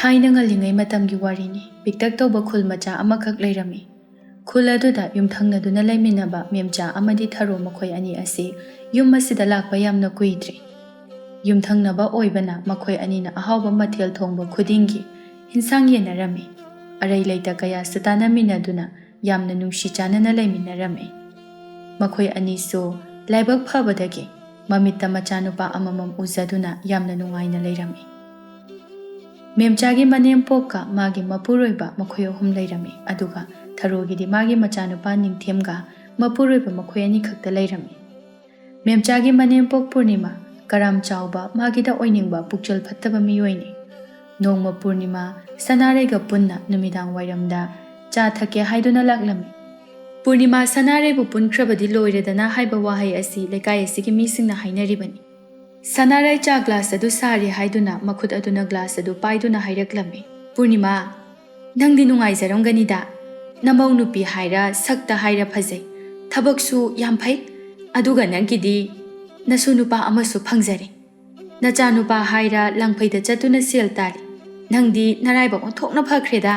ꯊꯥꯏꯅ ꯉꯜꯂꯤꯉꯩ ꯃꯇꯝꯒꯤ ꯋꯥꯔꯤꯅꯤ ꯄꯤꯛꯇꯛ ꯇꯧꯕ ꯈꯨꯜ ꯃꯆꯥ ꯑꯃꯈꯛ ꯂꯩꯔꯝꯃꯤ ꯈꯨꯜ ꯑꯗꯨꯗ ꯌꯨꯝꯊꯪꯅꯗꯨꯅ ꯂꯩꯃꯤꯟꯅꯕ ꯃꯦꯝꯆꯥ ꯑꯃꯗꯤ ꯊꯔꯣ ꯃꯈꯣꯏ ꯑꯅꯤ ꯑꯁꯤ ꯌꯨꯝ ꯑꯁꯤꯗ ꯂꯥꯛꯄ ꯌꯥꯝꯅ ꯀꯨꯏꯗ꯭ꯔꯤ ꯌꯨꯝꯊꯪꯅꯕ ꯑꯣꯏꯕꯅ ꯃꯈꯣꯏ ꯑꯅꯤꯅ ꯑꯍꯥꯎꯕ ꯃꯊꯦꯜ ꯊꯣꯡꯕ ꯈꯨꯗꯤꯡꯒꯤ ꯏꯟꯁꯥꯡ ꯌꯦꯟꯅꯔꯝꯃꯤ ꯑꯔꯩ ꯂꯩꯇ ꯀꯌꯥꯁꯨ ꯇꯥꯟꯅꯃꯤꯟꯅꯗꯨꯅ ꯌꯥꯝꯅ ꯅꯨꯡꯁꯤ ꯆꯥꯟꯅꯅ ꯂꯩꯃꯤꯟꯅꯔꯝꯃꯤ ꯃꯈꯣꯏ ꯑꯅꯤꯁꯨ ꯂꯥꯏꯕꯛ ꯐꯕꯗꯒꯤ ꯃꯃꯤꯠꯇ ꯃꯆꯥꯅꯨꯄꯥ ꯑꯃꯃꯝ ꯎꯖꯗꯨꯅ ꯌꯥꯝꯅ ꯅꯨꯡꯉꯥꯏꯅ ꯂꯩꯔꯝꯃꯤ ꯃꯦꯝꯆꯥꯒꯤ ꯃꯅꯦꯝꯄꯣꯛꯀ ꯃꯥꯒꯤ ꯃꯄꯨꯔꯣꯏꯕ ꯃꯈꯣꯏ ꯑꯍꯨꯝ ꯂꯩꯔꯝꯃꯤ ꯑꯗꯨꯒ ꯊꯔꯣꯒꯤꯗꯤ ꯃꯥꯒꯤ ꯃꯆꯥꯅꯨꯄꯥ ꯅꯤꯡꯊꯦꯝꯒ ꯃꯄꯨꯔꯣꯏꯕ ꯃꯈꯣꯏ ꯑꯅꯤ ꯈꯛꯇ ꯂꯩꯔꯝꯃꯤ ꯃꯦꯝꯆꯥꯒꯤ ꯃꯅꯦꯝꯄꯣꯛ ꯄꯨꯔꯅꯤꯃꯥ ꯀꯔꯥꯝ ꯆꯥꯎꯕ ꯃꯥꯒꯤꯗ ꯑꯣꯏꯅꯤꯡꯕ ꯄꯨꯛꯆꯦꯜ ꯐꯠꯇꯕ ꯃꯤꯑꯣꯏꯅꯤ ꯅꯣꯡꯃ ꯄꯨꯔꯅꯤꯃꯥ ꯁꯅꯥꯔꯩꯒ ꯄꯨꯟꯅ ꯅꯨꯃꯤꯗꯥꯡ ꯋꯥꯏꯔꯝꯗ ꯆꯥ ꯊꯛꯀꯦ ꯍꯥꯏꯗꯨꯅ ꯂꯥꯛꯂꯝꯃꯤ ꯄꯨꯔꯅꯤꯃꯥ ꯁꯅꯥꯔꯩꯕꯨ ꯄꯨꯟꯈ꯭ꯔꯕꯗꯤ ꯂꯣꯏꯔꯦꯗꯅ ꯍꯥꯏꯕ ꯋꯥꯍꯩ ꯑꯁꯤ ꯂꯩꯀꯥꯏ ꯑꯁꯤꯒꯤ ꯃꯤꯁꯤꯡꯅ ꯍꯥꯏꯅꯔꯤꯕꯅꯤ ꯁꯅꯥꯔꯩ ꯆꯥ ꯒ꯭ꯂꯥꯁ ꯑꯗꯨ ꯁꯥꯔꯤ ꯍꯥꯏꯗꯨꯅ ꯃꯈꯨꯠ ꯑꯗꯨꯅ ꯒ꯭ꯂꯥꯁ ꯑꯗꯨ ꯄꯥꯏꯗꯨꯅ ꯍꯥꯏꯔꯛꯂꯝꯃꯤ ꯄꯨꯔꯅꯤꯃꯥ ꯅꯪꯗꯤ ꯅꯨꯡꯉꯥꯏꯖꯔꯝꯒꯅꯤꯗ ꯅꯃꯧ ꯅꯨꯄꯤ ꯍꯥꯏꯔ ꯁꯛꯇ ꯍꯥꯏꯔ ꯐꯖꯩ ꯊꯕꯛꯁꯨ ꯌꯥꯝ ꯐꯩ ꯑꯗꯨꯒ ꯅꯪꯒꯤꯗꯤ ꯅꯁꯨ ꯅꯨꯄꯥ ꯑꯃꯁꯨ ꯐꯪꯖꯔꯦ ꯅꯆꯥ ꯅꯨꯄꯥ ꯍꯥꯏꯔ ꯂꯪꯐꯩꯗ ꯆꯠꯇꯨꯅ ꯁꯦꯜ ꯇꯥꯜꯂꯤ ꯅꯪꯗꯤ ꯅꯔꯥꯏꯕꯛ ꯑꯣꯟꯊꯣꯛꯅ ꯐꯈ꯭ꯔꯦꯗ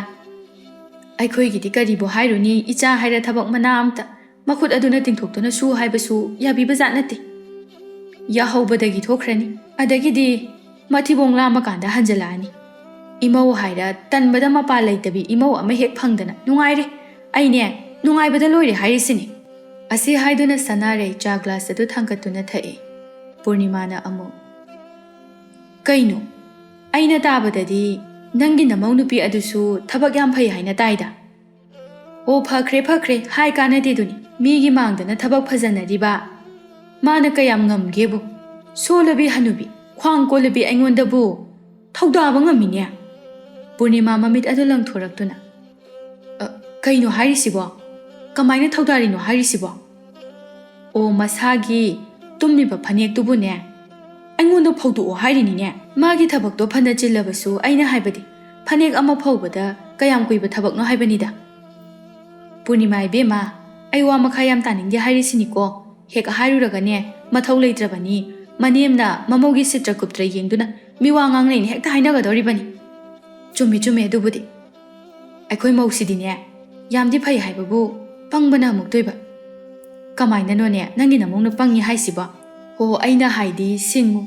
ꯑꯩꯈꯣꯏꯒꯤꯗꯤ ꯀꯔꯤꯕꯨ ꯍꯥꯏꯔꯨꯅꯤ ꯏꯆꯥ ꯍꯥꯏꯔ ꯊꯕꯛ ꯃꯅꯥ ꯑꯝꯇ ꯃꯈꯨꯠ ꯑꯗꯨꯅ ꯇꯤꯡꯊꯣꯛꯇꯨꯅ ꯁꯨ ꯍꯥꯏꯕꯁꯨ ꯌꯥꯕꯤꯕꯖꯥꯠ ꯅꯠꯇꯦ ꯌꯥꯍꯧꯕꯗꯒꯤ ꯊꯣꯛꯈ꯭ꯔꯅꯤ ꯑꯗꯒꯤꯗꯤ ꯃꯊꯤꯕꯣꯡ ꯂꯥꯝꯃꯀꯥꯟꯗ ꯍꯟꯖꯜꯂꯛꯑꯅꯤ ꯏꯃꯧ ꯍꯥꯏꯔ ꯇꯟꯕꯗ ꯃꯄꯥ ꯂꯩꯇꯕꯤ ꯏꯃꯧ ꯑꯃ ꯍꯦꯛ ꯐꯪꯗꯅ ꯅꯨꯡꯉꯥꯏꯔꯦ ꯑꯩꯅꯦ ꯅꯨꯡꯉꯥꯏꯕꯗ ꯂꯣꯏꯔꯦ ꯍꯥꯏꯔꯤꯁꯤꯅꯤ ꯑꯁꯤ ꯍꯥꯏꯗꯨꯅ ꯁꯅꯥꯔꯩ ꯆꯥ ꯒ꯭ꯂꯥꯁ ꯑꯗꯨ ꯊꯥꯡꯒꯠꯇꯨꯅ ꯊꯛꯏ ꯄꯨꯔꯅꯤꯃꯥꯅ ꯑꯃꯨꯛ ꯀꯩꯅꯣ ꯑꯩꯅ ꯇꯥꯕꯗꯗꯤ ꯅꯪꯒꯤ ꯅꯃꯧ ꯅꯨꯄꯤ ꯑꯗꯨꯁꯨ ꯊꯕꯛ ꯌꯥꯝ ꯐꯩ ꯍꯥꯏꯅ ꯇꯥꯏꯗ ꯑꯣ ꯐꯈ꯭ꯔꯦ ꯍꯥꯏ ꯀꯥꯟꯅꯗꯦꯗꯨꯅꯤ ꯃꯤꯒꯤ ꯃꯥꯡꯗꯅ ꯊꯕꯛ ꯐꯖꯅꯔꯤꯕ ꯃꯥꯅ ꯀꯌꯥꯝ ꯉꯝꯒꯦꯕꯨ ꯁꯣꯜꯂꯕꯤ ꯍꯅꯨꯕꯤ ꯈ꯭ꯋꯥꯡ ꯀꯣꯜꯂꯕꯤ ꯑꯩꯉꯣꯟꯗꯕꯨ ꯊꯧꯗꯥꯕ ꯉꯝꯃꯤꯅꯦ ꯄꯨꯔꯅꯤꯃꯥ ꯃꯃꯤꯠ ꯑꯗꯨ ꯂꯪꯊꯣꯔꯛꯇꯨꯅ ꯀꯩꯅꯣ ꯍꯥꯏꯔꯤꯁꯤꯕꯣ ꯀꯃꯥꯏꯅ ꯊꯧꯗꯥꯔꯤꯅꯣ ꯍꯥꯏꯔꯤꯁꯤꯕꯣ ꯑꯣ ꯃꯁꯥꯒꯤ ꯇꯨꯝꯃꯤꯕ ꯐꯅꯦꯛꯇꯨꯕꯨꯅꯦ ꯑꯩꯉꯣꯟꯗ ꯐꯧꯗꯣꯛꯑꯣ ꯍꯥꯏꯔꯤꯅꯤꯅꯦ ꯃꯥꯒꯤ ꯊꯕꯛꯇꯣ ꯐꯅ ꯆꯤꯜꯂꯕꯁꯨ ꯑꯩꯅ ꯍꯥꯏꯕꯗꯤ ꯐꯅꯦꯛ ꯑꯃ ꯐꯧꯕꯗ ꯀꯌꯥꯝ ꯀꯨꯏꯕ ꯊꯕꯛꯅꯣ ꯍꯥꯏꯕꯅꯤꯗ ꯄꯨꯔꯅꯤꯃꯥ ꯏꯕꯦꯝꯃ ꯑꯩ ꯋꯥ ꯃꯈꯥ ꯌꯥꯝ ꯇꯥꯅꯤꯡꯗꯦ ꯍꯥꯏꯔꯤꯁꯤꯅꯤꯀꯣ ꯍꯦꯛ ꯍꯥꯏꯔꯨꯔꯒꯅꯦ ꯃꯊꯧ ꯂꯩꯇ꯭ꯔꯕꯅꯤ ꯃꯅꯦꯝꯅ ꯃꯃꯧꯒꯤ ꯁꯤꯇ꯭ꯔ ꯀꯨꯞꯇ꯭ꯔ ꯌꯦꯡꯗꯨꯅ ꯃꯤꯋꯥ ꯉꯥꯡꯅꯩꯅ ꯍꯦꯛꯇ ꯍꯥꯏꯅꯒꯗꯧꯔꯤꯕꯅꯤ ꯆꯨꯝꯃꯦ ꯑꯗꯨꯕꯨꯗꯤ ꯑꯩꯈꯣꯏ ꯃꯧꯁꯤꯗꯤꯅꯦ ꯌꯥꯝꯗꯤ ꯐꯩ ꯍꯥꯏꯕꯕꯨ ꯄꯪꯕꯅ ꯑꯃꯨꯛꯇꯣꯏꯕ ꯀꯃꯥꯏꯅꯅꯣꯅꯦ ꯅꯪꯒꯤ ꯅꯃꯧꯅ ꯄꯪꯉꯤ ꯍꯥꯏꯁꯤꯕꯣ ꯑꯣ ꯑꯩꯅ ꯍꯥꯏꯗꯤ ꯁꯤꯡꯉꯨ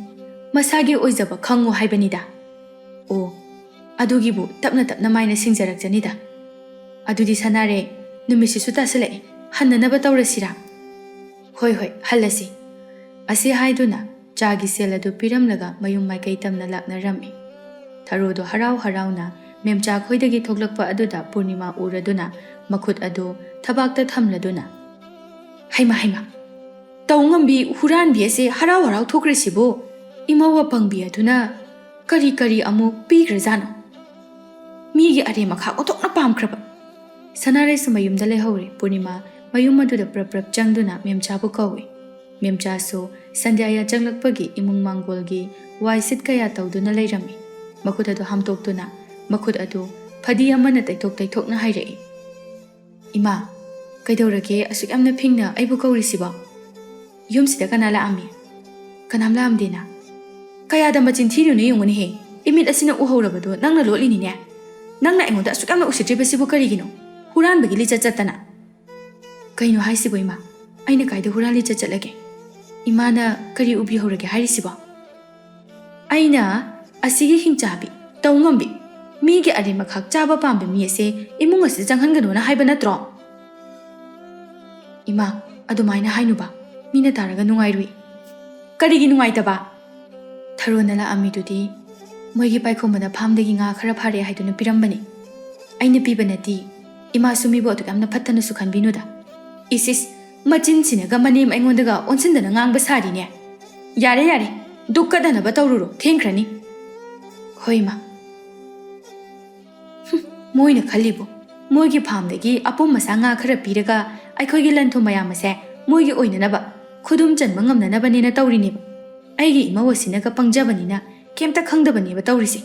ꯃꯁꯥꯒꯤ ꯑꯣꯏꯖꯕ ꯈꯪꯉꯨ ꯍꯥꯏꯕꯅꯤꯗ ꯑꯣ ꯑꯗꯨꯒꯤꯕꯨ ꯇꯞꯅ ꯃꯥꯏꯅ ꯁꯤꯡꯖꯔꯛꯆꯅꯤꯗ ꯑꯗꯨꯗꯤ ꯁꯅꯥꯔꯦ ꯅꯨꯃꯤꯠꯁꯤꯁꯨ ꯇꯥꯁꯜꯂꯛꯑꯦ ꯍꯟꯅꯅꯕ ꯇꯧꯔꯁꯤꯔꯥ ꯍꯣꯏ ꯍꯜꯂꯁꯤ ꯑꯁꯤ ꯍꯥꯏꯗꯨꯅ ꯆꯥꯒꯤ ꯁꯦꯜ ꯑꯗꯨ ꯄꯤꯔꯝꯂꯒ ꯃꯌꯨꯝ ꯃꯥꯏꯀꯩ ꯇꯝꯅ ꯂꯥꯛꯅꯔꯝꯃꯤ ꯊꯔꯣꯗꯣ ꯍꯔꯥꯎꯅ ꯃꯦꯝꯆꯥ ꯈꯣꯏꯗꯒꯤ ꯊꯣꯛꯂꯛꯄ ꯑꯗꯨꯗ ꯄꯨꯔꯅꯤꯃꯥ ꯎꯔꯗꯨꯅ ꯃꯈꯨꯠ ꯑꯗꯨ ꯊꯕꯥꯛꯇ ꯊꯝꯂꯗꯨꯅ ꯍꯩꯃ ꯇꯧ ꯉꯝꯕꯤ ꯍꯨꯔꯥꯟꯕꯤ ꯑꯁꯤ ꯍꯔꯥꯎ ꯊꯣꯛꯈ꯭ꯔꯤꯁꯤꯕꯨ ꯏꯃꯧ ꯑꯄꯪꯕꯤ ꯑꯗꯨꯅ ꯀꯔꯤ ꯑꯃꯨꯛ ꯄꯤꯈ꯭ꯔꯖꯥꯠꯅꯣ ꯃꯤꯒꯤ ꯑꯔꯦꯝ ꯑꯈꯥꯛ ꯑꯣꯟꯊꯣꯛꯅ ꯄꯥꯝꯈ꯭ꯔꯕ ꯁꯅꯥꯔꯩꯁꯨ ꯃꯌꯨꯝꯗ ꯂꯩꯍꯧꯔꯤ ꯄꯨꯔꯅꯤꯃꯥ ꯃꯌꯨꯝ ꯑꯗꯨꯗ ꯄ꯭ꯔꯞ ꯆꯪꯗꯨꯅ ꯃꯦꯝꯆꯥꯕꯨ ꯀꯧꯏ ꯃꯦꯝꯆꯥꯁꯨ ꯁꯟꯙ꯭ꯌꯥ ꯌꯥꯆꯪꯂꯛꯄꯒꯤ ꯏꯃꯨꯡ ꯃꯥꯡꯒꯣꯜꯒꯤ ꯋꯥꯏ ꯁꯤꯠ ꯀꯌꯥ ꯇꯧꯗꯨꯅ ꯂꯩꯔꯝꯃꯤ ꯃꯈꯨꯠ ꯑꯗꯨ ꯍꯥꯝꯇꯣꯛꯇꯨꯅ ꯃꯈꯨꯠ ꯑꯗꯨ ꯐꯗꯤ ꯑꯃꯅ ꯇꯩꯊꯣꯛꯅ ꯍꯥꯏꯔꯛꯏ ꯏꯃꯥ ꯀꯩꯗꯧꯔꯒꯦ ꯑꯁꯨꯛ ꯌꯥꯝꯅ ꯐꯤꯡꯅ ꯑꯩꯕꯨ ꯀꯧꯔꯤꯁꯤꯕꯣ ꯌꯨꯝꯁꯤꯗ ꯀꯅꯥ ꯂꯥꯛꯑꯝꯃꯤ ꯀꯅꯥꯝ ꯂꯥꯛꯑꯝꯗꯦꯅ ꯀꯌꯥꯗ ꯃꯆꯤꯟ ꯊꯤꯔꯨꯅꯨ ꯌꯦꯡꯉꯨꯅꯦꯍꯦ ꯏꯃꯤꯠ ꯑꯁꯤꯅ ꯎꯍꯧꯔꯕꯗꯣ ꯅꯪꯅ ꯂꯣꯠꯂꯤꯅꯤꯅꯦ ꯅꯪꯅ ꯑꯩꯉꯣꯟꯗ ꯑꯁꯨꯛ ꯌꯥꯝꯅ ꯎꯁꯤꯠꯇ꯭ꯔꯤꯕꯁꯤꯕꯨ ꯀꯔꯤꯒꯤꯅꯣ ꯍꯨꯔꯥꯟꯕꯒꯤ ꯂꯤꯆꯠ ꯆꯠꯇꯅ ꯀꯩꯅꯣ ꯍꯥꯏꯁꯤꯕꯣ ꯏꯃꯥ ꯑꯩꯅ ꯀꯥꯏꯗ ꯍꯨꯔꯥꯟ ꯂꯤꯆꯠ ꯆꯠꯂꯒꯦ ꯏꯃꯥꯅ ꯀꯔꯤ ꯎꯕꯤꯍꯧꯔꯒꯦ ꯍꯥꯏꯔꯤꯁꯤꯕꯣ ꯑꯩꯅ ꯑꯁꯤꯒꯤ ꯍꯤꯡꯆꯥꯕꯤ ꯇꯧ ꯉꯝꯕꯤ ꯃꯤꯒꯤ ꯑꯔꯦꯝ ꯑꯈꯥꯛ ꯆꯥꯕ ꯄꯥꯝꯕ ꯃꯤ ꯑꯁꯦ ꯏꯃꯨꯡ ꯑꯁꯤꯗ ꯆꯪꯍꯟꯒꯅꯣꯅ ꯍꯥꯏꯕ ꯅꯠꯇ꯭ꯔꯣ ꯏꯃꯥ ꯑꯗꯨꯃꯥꯏꯅ ꯍꯥꯏꯅꯨꯕ ꯃꯤꯅ ꯇꯥꯔꯒ ꯅꯨꯡꯉꯥꯏꯔꯨꯏ ꯀꯔꯤꯒꯤ ꯅꯨꯡꯉꯥꯏꯇꯕ ꯊꯔꯣꯅ ꯂꯥꯛꯑꯝꯃꯤꯗꯨꯗꯤ ꯃꯣꯏꯒꯤ ꯄꯥꯏꯈꯣꯝꯕꯅ ꯐꯥꯝꯗꯒꯤ ꯉꯥ ꯈꯔ ꯐꯥꯔꯦ ꯍꯥꯏꯗꯨꯅ ꯄꯤꯔꯝꯕꯅꯤ ꯑꯩꯅ ꯄꯤꯕ ꯅꯠꯇꯦ ꯏꯃꯥꯁꯨ ꯃꯤꯕꯨ ꯑꯗꯨꯛ ꯌꯥꯝꯅ ꯐꯠꯇꯅꯁꯨ ꯈꯟꯕꯤꯅꯨꯗ ꯏꯁ ꯃꯆꯤꯟꯁꯤꯅꯒ ꯃꯅꯦꯝ ꯑꯩꯉꯣꯟꯗꯒ ꯑꯣꯟꯁꯤꯟꯗꯅ ꯉꯥꯡꯕ ꯁꯥꯔꯤꯅꯦ ꯌꯥꯔꯦ ꯗꯨꯛꯀꯗꯅꯕ ꯇꯧꯔꯨꯔꯣ ꯊꯦꯡꯈ꯭ꯔꯅꯤ ꯍꯣꯏ ꯏꯃꯥ ꯃꯣꯏꯅ ꯈꯜꯂꯤꯕꯣ ꯃꯣꯏꯒꯤ ꯐꯥꯝꯗꯒꯤ ꯑꯄꯨꯝ ꯃꯁꯥ ꯉꯥ ꯈꯔ ꯄꯤꯔꯒ ꯑꯩꯈꯣꯏꯒꯤ ꯂꯟ ꯊꯨꯝ ꯃꯌꯥꯝ ꯑꯁꯦ ꯃꯣꯏꯒꯤ ꯑꯣꯏꯅꯅꯕ ꯈꯨꯗꯨꯝ ꯆꯟꯕ ꯉꯝꯅꯅꯕꯅꯦꯅ ꯇꯧꯔꯤꯅꯦꯕ ꯑꯩꯒꯤ ꯏꯃꯧ ꯑꯁꯤꯅꯒ ꯄꯪꯖꯕꯅꯤꯅ ꯀꯩꯝꯇ ꯈꯪꯗꯕꯅꯦꯕ ꯇꯧꯔꯤꯁꯦ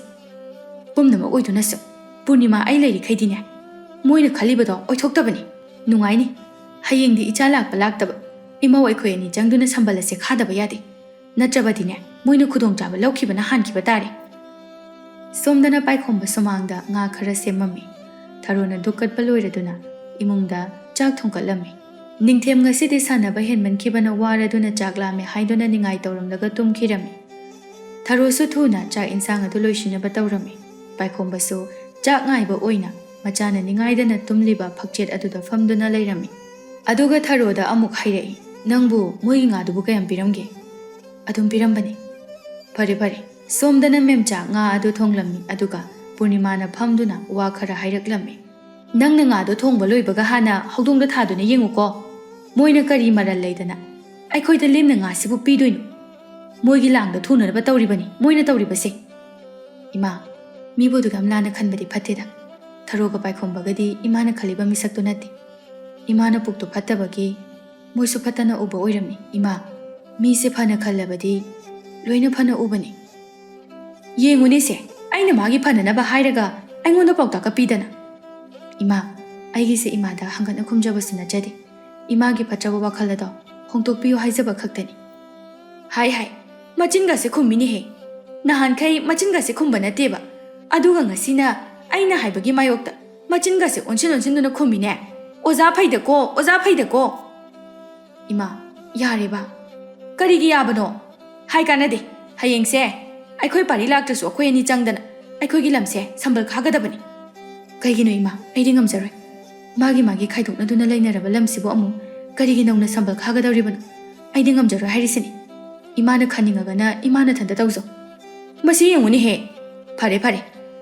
ꯄꯨꯝꯅꯃꯛ ꯑꯣꯏꯗꯨꯅꯁꯨ ꯄꯨꯔꯅꯤꯃꯥ ꯑꯩ ꯂꯩꯔꯤꯈꯩꯗꯤꯅꯦ ꯃꯣꯏꯅ ꯈꯜꯂꯤꯕꯗꯣ ꯑꯣꯏꯊꯣꯛꯇꯕꯅꯤ ꯅꯨꯡꯉꯥꯏꯅꯤ ꯍꯌꯦꯡꯗꯤ ꯏꯆꯥ ꯂꯥꯛꯇꯕ ꯏꯃꯧ ꯑꯩꯈꯣꯏ ꯑꯅꯤ ꯆꯪꯗꯨꯅ ꯁꯝꯕꯜ ꯑꯁꯦ ꯈꯥꯗꯕ ꯌꯥꯗꯦ ꯅꯠꯇ꯭ꯔꯕꯗꯤꯅꯦ ꯃꯣꯏꯅ ꯈꯨꯗꯣꯡꯆꯥꯕ ꯂꯧꯈꯤꯕꯅ ꯍꯥꯟꯈꯤꯕ ꯇꯥꯔꯦ ꯁꯣꯝꯗꯅ ꯄꯥꯏꯈꯣꯝꯕ ꯁꯨꯃꯥꯡꯗ ꯉꯥ ꯈꯔ ꯁꯦꯝꯃꯝꯃꯤ ꯊꯔꯣꯅ ꯗꯨꯛꯀꯠꯄ ꯂꯣꯏꯔꯗꯨꯅ ꯏꯃꯨꯡꯗ ꯆꯥꯛ ꯊꯣꯡꯀꯠꯂꯝꯃꯤ ꯅꯤꯡꯊꯦꯝ ꯉꯁꯤꯗꯤ ꯁꯥꯟꯅꯕ ꯍꯦꯟꯃꯟꯈꯤꯕꯅ ꯋꯥꯔꯗꯨꯅ ꯆꯥꯛ ꯂꯥꯝꯃꯦ ꯍꯥꯏꯗꯨꯅ ꯅꯤꯡꯉꯥꯏ ꯇꯧꯔꯝꯂꯒ ꯇꯨꯝꯈꯤꯔꯝꯃꯤ ꯊꯔꯣꯁꯨ ꯊꯨꯅ ꯆꯥꯛ ꯏꯟꯁꯥꯡ ꯑꯗꯨ ꯂꯣꯏꯁꯤꯟꯅꯕ ꯇꯧꯔꯝꯃꯤ ꯄꯥꯏꯈꯣꯝꯕꯁꯨ ꯆꯥꯛ ꯉꯥꯏꯕ ꯑꯣꯏꯅ ꯃꯆꯥꯅ ꯅꯤꯡꯉꯥꯏꯗꯅ ꯇꯨꯝꯂꯤꯕ ꯐꯛꯆꯦꯠ ꯑꯗꯨꯗ ꯐꯝꯗꯨꯅ ꯂꯩꯔꯝꯃꯤ ꯑꯗꯨꯒ ꯊꯔꯣꯗ ꯑꯃꯨꯛ ꯍꯥꯏꯔꯛꯏ ꯅꯪꯕꯨ ꯃꯣꯏꯒꯤ ꯉꯥꯗꯨꯕꯨ ꯀꯌꯥꯝ ꯄꯤꯔꯝꯒꯦ ꯑꯗꯨꯝ ꯄꯤꯔꯝꯕꯅꯤ ꯐꯔꯦ ꯐꯔꯦ ꯁꯣꯝꯗꯅ ꯃꯦꯝꯆꯥ ꯉꯥ ꯑꯗꯨ ꯊꯣꯡꯂꯝꯃꯤ ꯑꯗꯨꯒ ꯄꯨꯔꯅꯤꯃꯥꯅ ꯐꯝꯗꯨꯅ ꯋꯥ ꯈꯔ ꯍꯥꯏꯔꯛꯂꯝꯃꯤ ꯅꯪꯅ ꯉꯥꯗꯣ ꯊꯣꯡꯕ ꯂꯣꯏꯕꯒ ꯍꯥꯟꯅ ꯍꯧꯗꯣꯡꯗ ꯊꯥꯗꯨꯅ ꯌꯦꯡꯉꯨꯀꯣ ꯃꯣꯏꯅ ꯀꯔꯤ ꯃꯔꯜ ꯂꯩꯗꯅ ꯑꯩꯈꯣꯏꯗ ꯂꯦꯝꯅ ꯉꯥꯁꯤꯕꯨ ꯄꯤꯗꯣꯏꯅꯣ ꯃꯣꯏꯒꯤ ꯂꯥꯡꯗ ꯊꯨꯅꯅꯕ ꯇꯧꯔꯤꯕꯅꯤ ꯃꯣꯏꯅ ꯇꯧꯔꯤꯕꯁꯦ ꯏꯃꯥ ꯃꯤꯕꯨ ꯑꯗꯨꯛ ꯌꯥꯝ ꯂꯥꯟꯅ ꯈꯟꯕꯗꯤ ꯐꯠꯇꯦꯗ ꯊꯔꯣꯒ ꯄꯥꯏꯈꯣꯝꯕꯒꯗꯤ ꯏꯃꯥꯅ ꯈꯜꯂꯤꯕ ꯃꯤꯁꯛꯇꯨ ꯅꯠꯇꯦ ꯏꯃꯥꯅ ꯄꯨꯛꯇꯨ ꯐꯠꯇꯕꯒꯤ ꯃꯣꯏꯁꯨ ꯐꯠꯇꯅ ꯎꯕ ꯑꯣꯏꯔꯝꯃꯤ ꯏꯃꯥ ꯃꯤꯁꯦ ꯐꯅ ꯈꯜꯂꯕꯗꯤ ꯂꯣꯏꯅ ꯐꯅ ꯎꯕꯅꯤ ꯌꯦꯡꯉꯨꯅꯦꯁꯦ ꯑꯩꯅ ꯃꯥꯒꯤ ꯐꯅꯅꯕ ꯍꯥꯏꯔꯒ ꯑꯩꯉꯣꯟꯗ ꯄꯥꯎꯇꯥꯛꯀ ꯄꯤꯗꯅ ꯏꯃꯥ ꯑꯩꯒꯤꯁꯦ ꯏꯃꯥꯗ ꯍꯪꯒꯠꯅ ꯈꯨꯝꯖꯕꯁꯨ ꯅꯠꯆꯗꯦ ꯏꯃꯥꯒꯤ ꯐꯠꯇ꯭ꯔꯕ ꯋꯥꯈꯜ ꯑꯗꯣ ꯍꯣꯡꯗꯣꯛꯄꯤꯌꯨ ꯍꯥꯏꯖꯕ ꯈꯛꯇꯅꯤ ꯍꯥꯏ ꯃꯆꯤꯟꯒꯁꯦ ꯈꯨꯝꯃꯤꯅꯦꯍꯦ ꯅꯍꯥꯟꯈꯩ ꯃꯆꯤꯟꯒꯁꯦ ꯈꯨꯝꯕ ꯅꯠꯇꯦꯕ ꯑꯗꯨꯒ ꯉꯁꯤꯅ ꯑꯩꯅ ꯍꯥꯏꯕꯒꯤ ꯃꯥꯌꯣꯛꯇ ꯃꯆꯤꯟꯒꯁꯦ ꯑꯣꯟꯁꯤꯟꯗꯨꯅ ꯈꯨꯝꯃꯤꯅꯦ ꯑꯣꯖꯥ ꯐꯩꯗꯀꯣ ꯑꯣꯖꯥ ꯐꯩꯗꯀꯣ ꯏꯃꯥ ꯌꯥꯔꯦꯕ ꯀꯔꯤꯒꯤ ꯌꯥꯕꯅꯣ ꯍꯥꯏ ꯀꯥꯟꯅꯗꯦ ꯍꯌꯦꯡꯁꯦ ꯑꯩꯈꯣꯏ ꯄꯥꯔꯤ ꯂꯥꯛꯇ꯭ꯔꯁꯨ ꯑꯩꯈꯣꯏ ꯑꯅꯤ ꯆꯪꯗꯅ ꯑꯩꯈꯣꯏꯒꯤ ꯂꯝꯁꯦ ꯁꯝꯕꯜ ꯈꯥꯒꯗꯕꯅꯤ ꯀꯩꯒꯤꯅꯣ ꯏꯃꯥ ꯑꯩꯗꯤ ꯉꯝꯖꯔꯣꯏ ꯃꯥꯒꯤ ꯈꯥꯏꯗꯣꯛꯅꯗꯨꯅ ꯂꯩꯅꯔꯕ ꯂꯝꯁꯤꯕꯨ ꯑꯃꯨꯛ ꯀꯔꯤꯒꯤ ꯅꯧꯅ ꯁꯝꯕꯜ ꯈꯥꯒꯗꯧꯔꯤꯕꯅꯣ ꯑꯩꯗꯤ ꯉꯝꯖꯔꯣꯏ ꯍꯥꯏꯔꯤꯁꯤꯅꯤ 이마는 ꯈꯟꯅꯤꯡꯉꯒꯅ 이마는 ꯊꯟꯇ ꯇꯧꯖꯧ ꯃꯁꯤ ꯌꯦꯡꯉꯨꯅꯦꯍꯦ ꯐꯔꯦ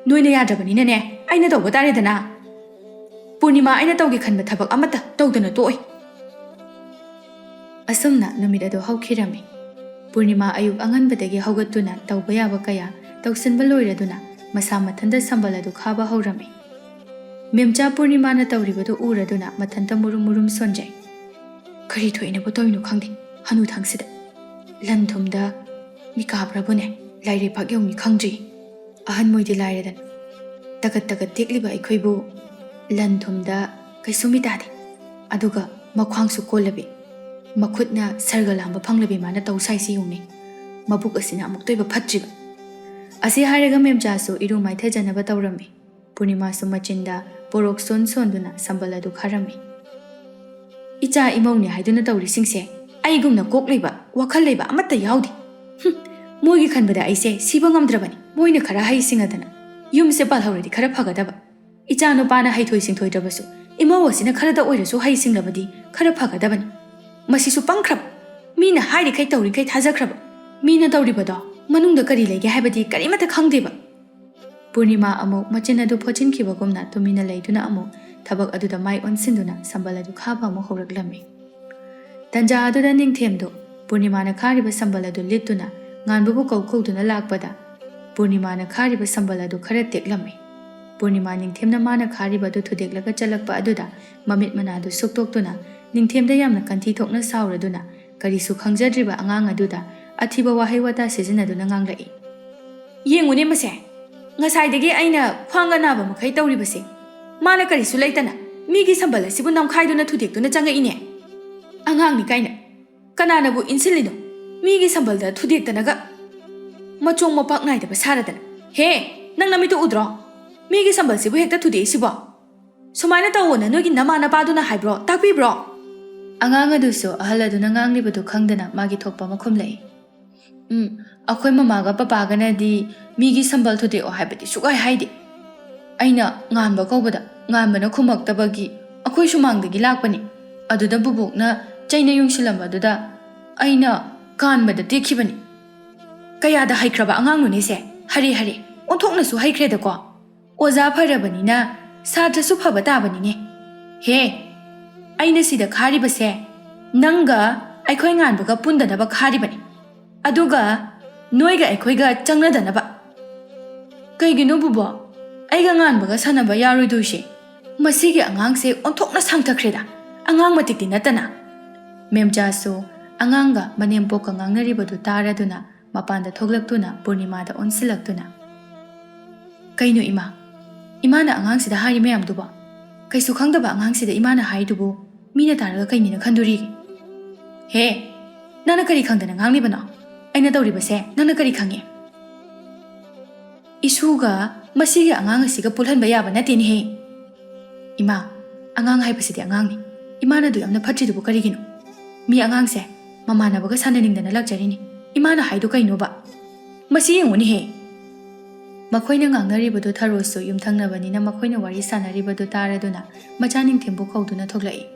ꯅꯣꯏꯅ ꯌꯥꯗ꯭ꯔꯕꯅꯤꯅꯅꯦ ꯑꯩꯅ ꯇꯧꯕ ꯇꯥꯔꯦꯗꯅ ꯄꯨꯔꯅꯤꯃꯥ ꯑꯩꯅ ꯇꯧꯒꯦ ꯈꯟꯕ ꯊꯕꯛ ꯑꯃꯠꯇ ꯇꯧꯗꯅ ꯇꯣꯛꯑꯣꯏ ꯑꯁꯨꯝꯅ ꯅꯨꯃꯤꯠ ꯑꯗꯨ ꯍꯧꯈꯤꯔꯝꯃꯤ ꯄꯨꯔꯅꯤꯃꯥ ꯑꯌꯨꯛ ꯑꯉꯟꯕꯗꯒꯤ ꯍꯧꯒꯠꯇꯨꯅ ꯇꯧꯕ ꯌꯥꯕ ꯀꯌꯥ ꯇꯧꯁꯤꯟꯕ ꯂꯣꯏꯔꯗꯨꯅ ꯃꯁꯥ ꯃꯊꯟꯇ ꯁꯝꯕꯜ ꯑꯗꯨ ꯈꯥꯕ ꯍꯧꯔꯝꯃꯤ ꯃꯦꯝꯆꯥ ꯄꯨꯔꯅꯤꯃꯥꯅ ꯇꯧꯔꯤꯕꯗꯨ ꯎꯔꯗꯨꯅ ꯃꯊꯟꯇ ꯃꯨꯔꯨꯝ ꯁꯣꯟꯖꯩ ꯀꯔꯤ ꯊꯣꯛꯏꯅꯕꯨ ꯇꯧꯔꯤꯅꯣ ꯈꯪꯗꯦ ꯍꯅꯨꯊꯪꯁꯤꯗ ꯂꯟ ꯊꯨꯝꯗ ꯃꯤꯀꯥꯕ꯭ꯔꯕꯨꯅꯦ ꯂꯥꯏꯔꯩꯄꯥꯛ ꯌꯧꯅꯤ ꯈꯪꯗ꯭ꯔꯤ ꯑꯍꯟ ꯃꯣꯏꯗꯤ ꯂꯥꯏꯔꯗꯅ ꯇꯒꯠ ꯇꯦꯛꯂꯤꯕ ꯑꯩꯈꯣꯏꯕꯨ ꯂꯟ ꯊꯨꯝꯗ ꯀꯩꯁꯨ ꯃꯤꯇꯥꯗꯦ ꯑꯗꯨꯒ ꯃꯈ꯭ꯋꯥꯡꯁꯨ ꯀꯣꯜꯂꯕꯤ ꯃꯈꯨꯠꯅ ꯁꯔꯒ ꯂꯥꯝꯕ ꯐꯪꯂꯕꯤ ꯃꯥꯅ ꯇꯧ ꯁꯥꯏꯁꯤ ꯌꯧꯅꯤ ꯃꯕꯨꯛ ꯑꯁꯤꯅ ꯑꯃꯨꯛꯇꯣꯏꯕ ꯐꯠꯇ꯭ꯔꯤꯕ ꯑꯁꯤ ꯍꯥꯏꯔꯒ ꯃꯦꯝꯆꯥꯁꯨ ꯏꯔꯨ ꯃꯥꯏꯊꯖꯅꯕ ꯇꯧꯔꯝꯃꯤ ꯄꯨꯔꯅꯤꯃꯥꯁꯨ ꯃꯆꯤꯟꯗ ꯄꯣꯔꯣꯛ ꯁꯣꯟꯗꯨꯅ ꯁꯝꯕꯜ ꯑꯗꯨ ꯈꯥꯔꯝꯃꯤ ꯏꯆꯥ ꯏꯃꯧꯅꯤ ꯍꯥꯏꯗꯨꯅ ꯇꯧꯔꯤꯁꯤꯡꯁꯦ ꯑꯩꯒꯨꯝꯅ ꯀꯣꯛ ꯂꯩꯕ ꯋꯥꯈꯜ ꯂꯩꯕ ꯑꯃꯠꯇ ꯌꯥꯎꯗꯦ ꯃꯣꯏꯒꯤ ꯈꯟꯕꯗ ꯑꯩꯁꯦ ꯁꯤꯕ ꯉꯝꯗ꯭ꯔꯕꯅꯤ ꯃꯣꯏꯅ ꯈꯔ ꯍꯩꯁꯤꯡꯉꯗꯅ ꯌꯨꯝꯁꯦ ꯄꯥꯜꯍꯧꯔꯗꯤ ꯈꯔ ꯐꯒꯗꯕ ꯏꯆꯥ ꯅꯨꯄꯥꯅ ꯍꯩꯊꯣꯏ ꯁꯤꯡꯊꯣꯏꯗ꯭ꯔꯕꯁꯨ ꯏꯃꯧ ꯑꯁꯤꯅ ꯈꯔꯗ ꯑꯣꯏꯔꯁꯨ ꯍꯩꯁꯤꯡꯂꯕꯗꯤ ꯈꯔ ꯐꯒꯗꯕꯅꯤ ꯃꯁꯤꯁꯨ ꯄꯪꯈ꯭ꯔꯕ ꯃꯤꯅ ꯍꯥꯏꯔꯤꯈꯩ ꯇꯧꯔꯤꯈꯩ ꯊꯥꯖꯈ꯭ꯔꯕ ꯃꯤꯅ ꯇꯧꯔꯤꯕꯗꯣ ꯃꯅꯨꯡꯗ ꯀꯔꯤ ꯂꯩꯒꯦ ꯍꯥꯏꯕꯗꯤ ꯀꯔꯤꯃꯠꯇ ꯈꯪꯗꯦꯕ ꯄꯨꯔꯅꯤꯃꯥ ꯑꯃꯨꯛ ꯃꯆꯤꯟ ꯑꯗꯨ ꯐꯣꯠꯆꯤꯟꯈꯤꯕꯒꯨꯝꯅ ꯇꯨꯃꯤꯟꯅ ꯂꯩꯗꯨꯅ ꯑꯃꯨꯛ ꯊꯕꯛ ꯑꯗꯨꯗ ꯃꯥꯏ ꯑꯣꯟꯁꯤꯟꯗꯨꯅ ꯁꯝꯕꯜ ꯑꯗꯨ ꯈꯥꯕ ꯑꯃꯨꯛ ꯍꯧꯔꯛꯂꯝꯃꯤ ꯇꯟꯖꯥ ꯑꯗꯨꯗ ꯅꯤꯡꯊꯦꯝꯗꯨ ꯄꯨꯔꯅꯤꯃꯥꯅ ꯈꯥꯔꯤꯕ ꯁꯝꯕꯜ ꯑꯗꯨ ꯂꯤꯠꯇꯨꯅ ꯉꯥꯟꯕꯕꯨ ꯀꯧꯗꯨꯅ ꯂꯥꯛꯄꯗ ꯄꯨꯔꯅꯤꯃꯥꯅ ಖꯥꯔꯤꯕ ꯁꯝꯕꯜ ꯑꯗꯨ ꯈꯔ ꯇꯦꯛꯂꯝꯃꯤ ꯄꯨꯔꯅꯤꯃꯥ ꯅꯤꯡꯊꯦꯝꯅ ꯃꯥꯅ ꯈꯥꯔꯤꯕ ꯑꯗꯨ ꯊꯨꯗꯦꯛꯂꯒ ꯆꯠꯂꯛꯄ ꯑꯗꯨꯗ ꯃꯃꯤꯠ ꯃꯅꯥꯗꯨ ꯁꯨꯛꯇꯣꯛꯇꯨꯅ ꯅꯤꯡꯊꯦꯝꯗ ꯌꯥꯝꯅ ꯀꯟꯊꯤ ꯊꯣꯛꯅ ꯁꯥꯎꯔꯗꯨꯅ ꯀꯔꯤꯁꯨ ꯈꯪꯖꯗ꯭ꯔꯤꯕ ꯑꯉꯥꯡ ꯑꯗꯨꯗ ꯑꯊꯤꯕ ꯋꯥꯍꯩ ꯋꯥꯇꯥ ꯁꯤꯖꯤꯟꯅꯗꯨꯅ ꯉꯥꯡꯂꯛꯏ ꯌꯦꯡꯉꯨꯅꯦ ꯃꯁꯦ ꯉꯁꯥꯏꯗꯒꯤ ꯑꯩꯅ ꯈ꯭ꯋꯥꯡ ꯑꯅꯥꯕ ꯃꯈꯩ ꯇꯧꯔꯤꯕꯁꯦ ꯃꯥꯅ ꯀꯔꯤꯁꯨ ꯂꯩꯇꯅ ꯃꯤꯒꯤ ꯁꯝꯕꯜ ꯑꯁꯤꯕꯨ ꯅꯝꯈꯥꯏꯗꯨꯅ ꯊꯨꯗꯦꯛꯇꯨꯅ ꯆꯪꯉꯛꯏꯅꯦ ꯑꯉꯥꯡꯅꯤ ꯀꯥꯏꯅ ꯀꯅꯥꯅꯕꯨ ꯏꯟꯁꯤꯜꯂꯤꯅꯣ ꯃꯤꯒꯤ ꯁꯝꯕꯜꯗ ꯊꯨꯗꯦꯛꯇꯅꯒ ꯃꯆꯣꯡ ꯃꯄꯥꯛ ꯅꯥꯏꯗꯕ ꯁꯥꯔꯗꯅ ꯍꯦ ꯅꯪ ꯅꯃꯤꯠꯇꯨ ꯎꯗ꯭ꯔꯣ ꯃꯤꯒꯤ ꯁꯝꯕꯜꯁꯤꯕꯨ ꯍꯦꯛꯇ ꯊꯨꯗꯦꯛꯏꯁꯤꯕꯣ ꯁꯨꯃꯥꯏꯅ ꯇꯧꯋꯣꯅ ꯅꯣꯏꯒꯤ ꯅꯃꯥ ꯅꯄꯥꯗꯨꯅ ꯍꯥꯏꯕ꯭ꯔꯣ ꯇꯥꯛꯄꯤꯕ꯭ꯔꯣ ꯑꯉꯥꯡ ꯑꯗꯨꯁꯨ ꯑꯍꯜ ꯑꯗꯨꯅ ꯉꯥꯡꯂꯤꯕꯗꯨ ꯈꯪꯗꯅ ꯃꯥꯒꯤ ꯊꯣꯛꯄ ꯑꯃ ꯈꯨꯝꯂꯛꯏ ꯑꯩꯈꯣꯏ ꯃꯃꯥꯒ ꯄꯄꯥꯒꯅꯗꯤ ꯃꯤꯒꯤ ꯁꯝꯕꯜ ꯊꯨꯗꯦꯛꯑꯣ ꯍꯥꯏꯕꯗꯤ ꯁꯨꯛꯍꯥꯏ ꯍꯥꯏꯗꯦ ꯑꯩꯅ ꯉꯥꯟꯕ ꯀꯧꯕꯗ ꯉꯥꯟꯕꯅ ꯈꯨꯝꯃꯛꯇꯕꯒꯤ ꯑꯩꯈꯣꯏ ꯁꯨꯃꯥꯡꯗꯒꯤ ꯂꯥꯛꯄꯅꯤ ꯑꯗꯨꯗ ꯕꯨꯕꯣꯛꯅ ꯆꯩꯅ ꯌꯨꯡꯁꯤꯜꯂꯝꯕꯗꯨꯗ ꯑꯩꯅ ꯀꯥꯟꯕꯗ ꯇꯦꯛꯈꯤꯕꯅꯤ ꯀꯌꯥꯗ ꯍꯩꯈ꯭ꯔꯕ ꯑꯉꯥꯡꯅꯣꯅꯦꯁꯦ ꯍꯔꯦ ꯑꯣꯟꯊꯣꯛꯅꯁꯨ ꯍꯩꯈ꯭ꯔꯦꯗꯀꯣ ꯑꯣꯖꯥ ꯐꯔꯕꯅꯤꯅ ꯁꯥꯇ꯭ꯔꯁꯨ ꯐꯕ ꯇꯥꯕꯅꯤꯅꯦ ꯍꯦ ꯑꯩꯅ ꯁꯤꯗ ꯈꯥꯔꯤꯕꯁꯦ ꯅꯪꯒ ꯑꯩꯈꯣꯏ ꯉꯥꯟꯕꯒ ꯄꯨꯟꯗꯅꯕ ꯈꯥꯔꯤꯕꯅꯤ ꯑꯗꯨꯒ ꯅꯣꯏꯒ ꯑꯩꯈꯣꯏꯒ ꯆꯪꯅꯗꯅꯕ ꯀꯩꯒꯤꯅꯣ ꯕꯨꯕꯣ ꯑꯩꯒ ꯉꯥꯟꯕꯒ ꯁꯥꯟꯅꯕ ꯌꯥꯔꯣꯏꯗꯣꯏꯁꯦ ꯃꯁꯤꯒꯤ ꯑꯉꯥꯡꯁꯦ ꯑꯣꯟꯊꯣꯛꯅ ꯁꯥꯡꯊꯈ꯭ꯔꯦꯗ ꯑꯉꯥꯡ ꯃꯇꯤꯛꯇꯤ ꯅꯠꯇꯅ ꯃꯦꯝꯆꯥꯁꯨ ꯑꯉꯥꯡꯒ ꯃꯅꯦꯝꯄꯣꯛꯀ ꯉꯥꯡꯅꯔꯤꯕꯗꯨ ꯇꯥꯔꯗꯨꯅ ꯃꯄꯥꯟꯗ ꯊꯣꯛꯂꯛꯇꯨꯅ ꯄꯨꯔꯅꯤꯃꯥꯗ ꯑꯣꯟꯁꯤꯜꯂꯛꯇꯨꯅ ꯀꯩꯅꯣ ꯏꯃꯥꯅ ꯑꯉꯥꯡꯁꯤꯗ ꯍꯥꯏꯔꯤ ꯃꯌꯥꯝꯗꯨꯕꯣ ꯀꯩꯁꯨ ꯈꯪꯗꯕ ꯑꯉꯥꯡꯁꯤꯗ ꯏꯃꯥꯅ ꯍꯥꯏꯔꯤꯗꯨꯕꯨ ꯃꯤꯅ ꯇꯥꯔꯒ ꯀꯩꯅꯤꯅ ꯈꯟꯗꯣꯔꯤꯒꯦ ꯍꯦ ꯅꯪꯅ ꯀꯔꯤ ꯈꯪꯗꯅ ꯉꯥꯡꯂꯤꯕꯅꯣ ꯑꯩꯅ ꯇꯧꯔꯤꯕꯁꯦ ꯅꯪꯅ ꯀꯔꯤ ꯈꯪꯉꯤ Isuga masiga angang asiga pulhanba yaba natenihe. Ima, angang haibasidi angangni. Imana du yamna phatridubu karigino. Mi angangse mamanabaga sananingnana lakjarini. Imana haidu kainoba. Masi yenguni he. Makoina ngangnaribadu Tharosu yumthangnabanina makoina wari sanaribadu taraduna macha Ningthembu kauduna thoklai.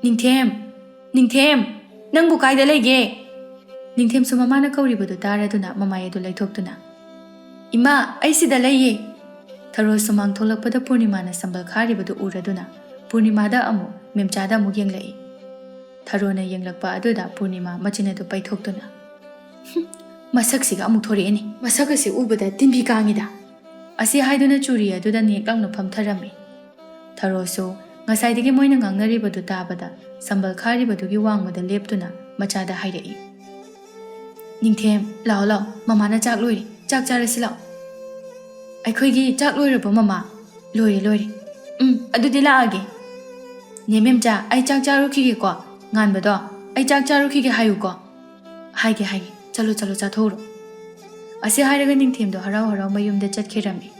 Ningthem, nangbu kaida lege. Ningthem su mamana kauribadu taraduna mamayedu laithoktuna. Ima, ai sida laiye. Tharosu mangtholakpada Purnimana sambal kharibadu uraduna Purnimada amu memchada amu yenglai. Tharona yenglakpa aduda Purnima machinadu paithoktuna. Masaksiga amu thoriani. Masakasi ubada tinbi kangida. Asi haiduna churi aduda neklangna phamtharami. Tharosu ngasaidagi moina ngangnaribadu tabada sambal kharibadugi wangmada leptuna machada hairai. Ningthem, lao, mamana chak loiri, chak charasi lao. Aikhoigi chak loirabo mama. Loire. Adudi laage. Ne memcha ai chak charukige ko nganbado ai chak charukige hayu ko. Haige. Chalo chathoro. Asi hairaga Ningthemdo harau mayumda chatkirami.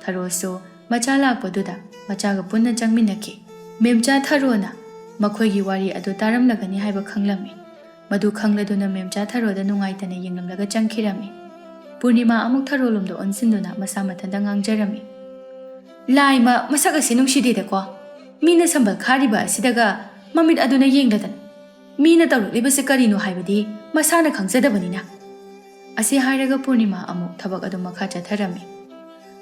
Tharosu macha lakpaduda machaga punna changminaki. Memcha Tharona makhoigi wari adu taramlagani haiba khanglami. Madu khangladuna memcha Tharoda nungaitana yenglamlaga changkhirami. Purnima amuk Tharolomdo onsinduna masa mathanda ngangjarami. Laima masak asi nungsidida ko. Mina sambal khariba asidaga mamit aduna yengladan. Mina tawrulibase karino haibadi masana khangjadabanina. Asi hairaga Purnima amuk thabak adu makha chatharami.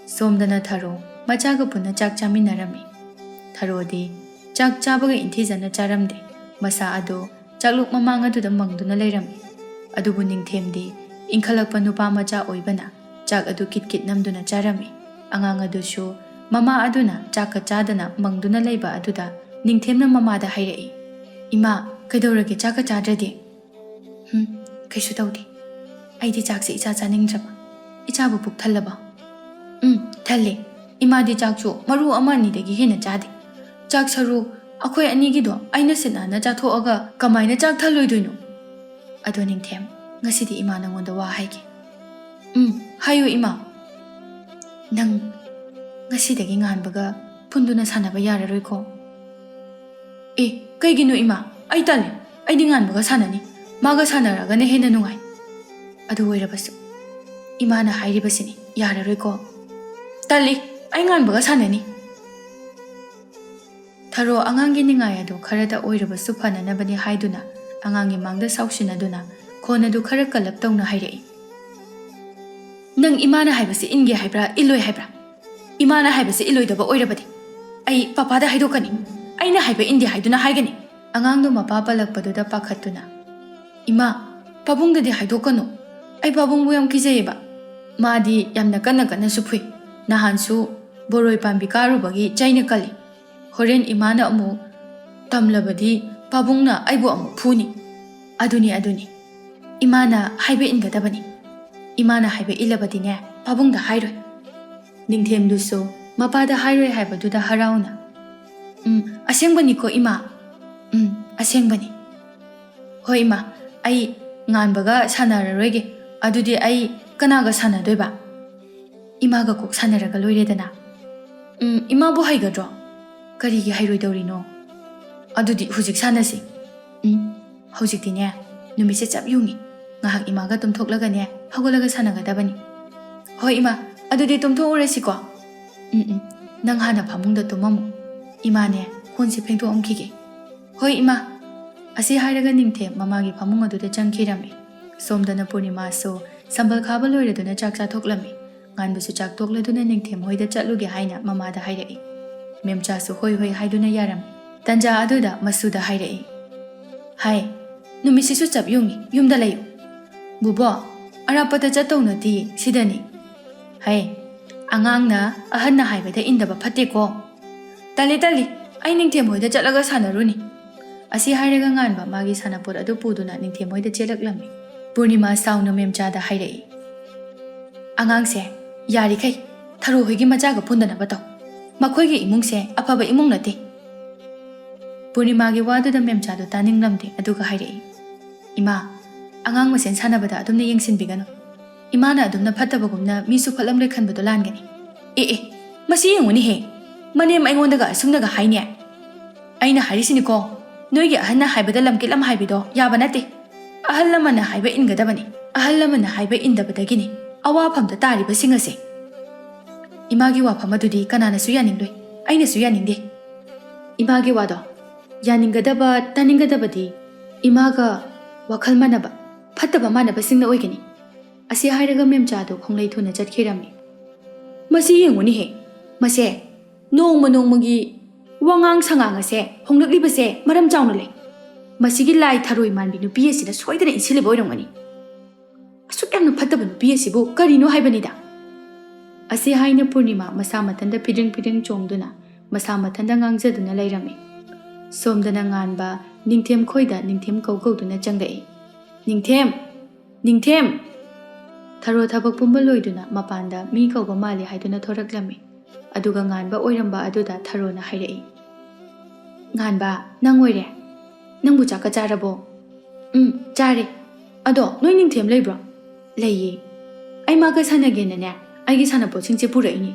Somdana Tharo machaga punna chak chaminarami. Tharodi chak chabaga inthijana charamde. Masa ado chakluk mamang aduda mangduna leirami. Adubu Ningthemdi ingkhalakpa nupa macha oibana chak adu kit namduna charami. Angang adusu mama aduna chakka chadana mangduna leiba aduda Ningthemna mamada hairai. Ima, kaidorage chakka chadradi? Kaisu tawdi. Aidi chakse icha chaningdraba. Ichabu puk thallaba. Thalle. Imadi chakchu maru amanidagi hena chade. Chak saru akhoi anigido aina sinana chathoaga kamaina chak thalloidoino. Ado Ningthem, ngasidi ima nangonda wa haige. Hayo ima. Nang ngasidagi nganbaga punduna sanaba yararoi ko. Kaigino ima, ai tale. Aidi nganbaga sanani. Maga sanaraga ne hena nungai. Adu oirabasu. Imana hairibasini yararoi ko. Tali, ai nganbaga sanani. Tharo angangi ningai adu kharada oirabasu phananabani haiduna angangi mangda sausinaduna khonadu khara kalap tawna hairai. Nang imana haibasi inge haibra iloi haibra. Imana haibasi iloi daba oirabadi. Ai papada haidokani. Aina haiba indi haiduna haigani. Angangdo mapa palakpaduda pakhatuna. Ima, pabungdadi haidokanu. Ai pabungbu yam kijayeba. Madi yamna kana supui. Nahansu boroi pambi karubagi chaina kali. Horen imana amu tamlabadi pabungna aibu amu phuni. Aduni. Imana haiba ingadabani. Imana haiba ilabadi ne pabungda hairoi. Ningthemdusu mapada hairoi haibaduda harauna. Asengbani ko ima. Asengbani. Hoi ima, ai nganbaga sanararoige. Adudi ai kanaga sanadoiba. Imaga kok sanaraga loiredana. Imabu haigadro. Karigi hairoidorino. Adudi hujik sanasi. Hujikti ne numise chap yungi. Ngahak imaga tumthoklaga ne hagolaga sanagadabani. Hoi ima, adudi tumthorasi ko. Nang hana phamungda tumamu. Ima ne khonsi phengtho amkhige. Hoi ima. Asi hairaga Ningthem mamagi phamung aduda changkhirami. Somdana Purnima so sambal khaba loireduna chak chathoklami. Nganbusu chak tokladuna Ningthem hoida chatluge haina mamada hairai. Memcha su hoi haiduna yaram. Tanja aduda masuda hairai. Hai, numisisu chap yungi yumda layo. Bubo, arapata chattonati sidani. Hai, angangna ahanna haibada indaba phatte ko. Tali, ai Ningthem hoida chatlaga sanaruni. Asi hairaga nganba magi sanapur adu puduna Ningthem hoida chelaklami. Purnima sauna memchada hairai. Angangse, yarikai, Tharo hoigi machaga pundana batao. Makhoigi imungse afaba imung nate. Purnimagi waduda memchado taninglamde aduga hairai. Ima, angang masen sanabada adumna yengsinbigano. Imana adumna fattabagumna misu phalamle khanbado langani. Masi yenguni he. Manem aingondaga asumnaga haine. Aina harisini ko. Noigi ahanna haibada lamkilam haibido yaba nate. Ahal lamana haiba ingadabani. Ahal lamana haiba indabadagini. Awafamda tariba singase. Imagi wafamadudi kananasu yaningdoi. Ainasu yaningde. Imagi wado. Yaningadaba taningadabadi. Imaga wakhal manaba. Fattaba manaba singna oigani. Asi hairaga memchado khonglei thuna chatkirami. Masi yenguni he. Mase nongmagi wangang sangang ase honglakliba maram chauna le. Masigi lai tharoi manbi nupi asida soidana insile boirongani. Asuk yamna fattaba nupi asibu karino haibanida. Asi haina Purnima masa matanda pidring chongduna masa matanda ngangjaduna leirami. Somdana nganba Ningthem khoida Ningthem kauduna changai. Ningthem Tharo thabak pumba loiduna mapanda mi kauba mali haiduna thoraklami. Aduga nganba oiramba aduda Tharo na hairai. Nganba nang oire. Nangbu chaka charabo. Chare. Ado noi Ningthem leibro. Leiye. Ai maga sanagena ne. Aigi sanapo singche puraini.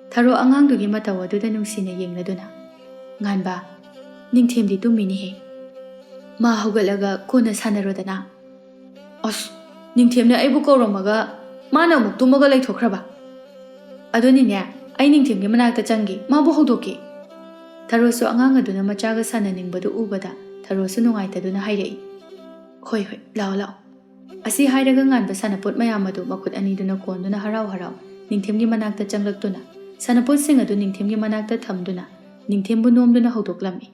Tharo angangdugi mataw aduda nungsina yengladuna. Nganba Ningthem di tumini he. Ma hogalaga kona sanarodana. Os Ningthem na aibu kauromaga mana amuk tumaga laithokraba. Adoni ne ai Ningthem gi manakta changi mabu hodoki. Tharo so angang aduna machaga sananingbadu ubada Tharo so nungaitaduna hairai. Hoi lao. Asi hairaga nganba sanapot mayam adu makut aniduna konduna harau Ningthem gi manakta changlaktuna sanapot sing adu Ningthem gi manakta thamduna Ningthem bu nomduna hodoklami.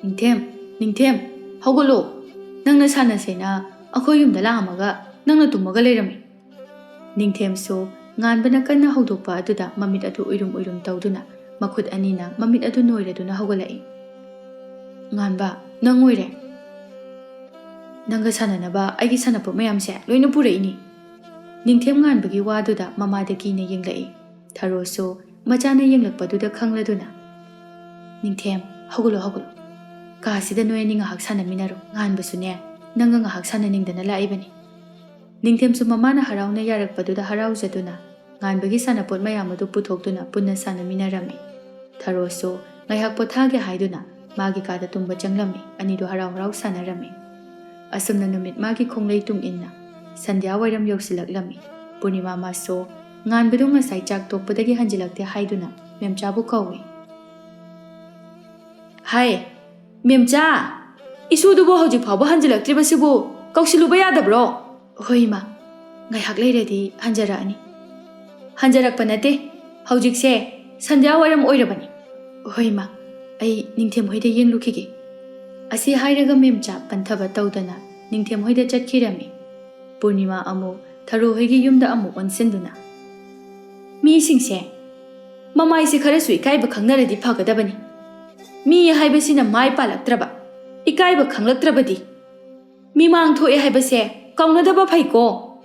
Ningthem hogolo nangna sanasena akhoi yumda lamaga nangna tumaga leirami. Ningthem so nganbana kanna hodokpa aduda mamit adu uirum tawduna makut anina mamit adu noiraduna hogalai. Nganba nangoire. Nanga sananaba aigi sanapo mayamse loina puraini. Ningthem nganbagi waduda mamada kina yenglai. Tharo so machana yenglakpaduda khangladuna. Ningthem hogolo. Kasida noy ninga hak sanaminaro nganbasune nanga nga hak sananingdana laibani. Ningthem su mamana harauna yarakpaduda haraujaduna nganbagi sanapot mayamadu puthokduna punna sanaminarami. Tharo so ngaihak pothage haiduna magi kada tumba changlami anido harau sanarami. Asumna numit magi khonglei tung inna sandhya wairam yausilaklami. Purnima maso nganbadu ngasai chak tokpadagi hanjilakte haiduna memchabu kawi. Hai Memcha isudubo hojik phawba hanjilaktribasibu kausiluba yadabro. Hoi ma ngai hak leiredi hanjarani. Hanjarakpa nate hojikse sandhya wairam oirabani. Hoi ma ai Ningthem hoida yenglukige. Asi hairaga memcha panthaba tawdana Ningthem hoida chatkirami. Purnima amu Tharo hoigi yumda amu onsenduna. Mi singse mamai se khara sui kaiba khangnaradi phagadabani. Mi haibasina mai palaktraba ikaiba khanglaktrabadi mi mang thoe haibase kaunadaba phaiko.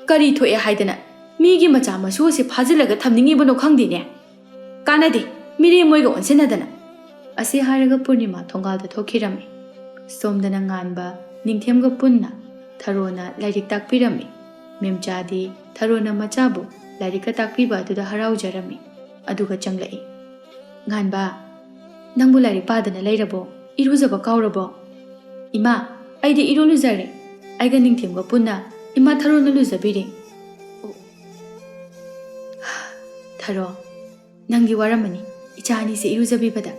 Kari thoe haidana mi gi macha masu se phajilaga thamningi bano khangdine kanade mire moiga onsenadana. Asi hairaga Purnima thongalda thokhirami. Somdana nganba Ningthem ga punna Tharona lairik takpirami. Memchadi Tharona machabu lairika takpiba aduda haraujarami. Aduga changlai. Nganba nangbu lairi padana leirabo iruzaba kaurabo. Ima aidi iru luzare aiga Ningthem ga punna ima Tharo na luzabiri. Tharo nangi waramani ichani se iruzabi bada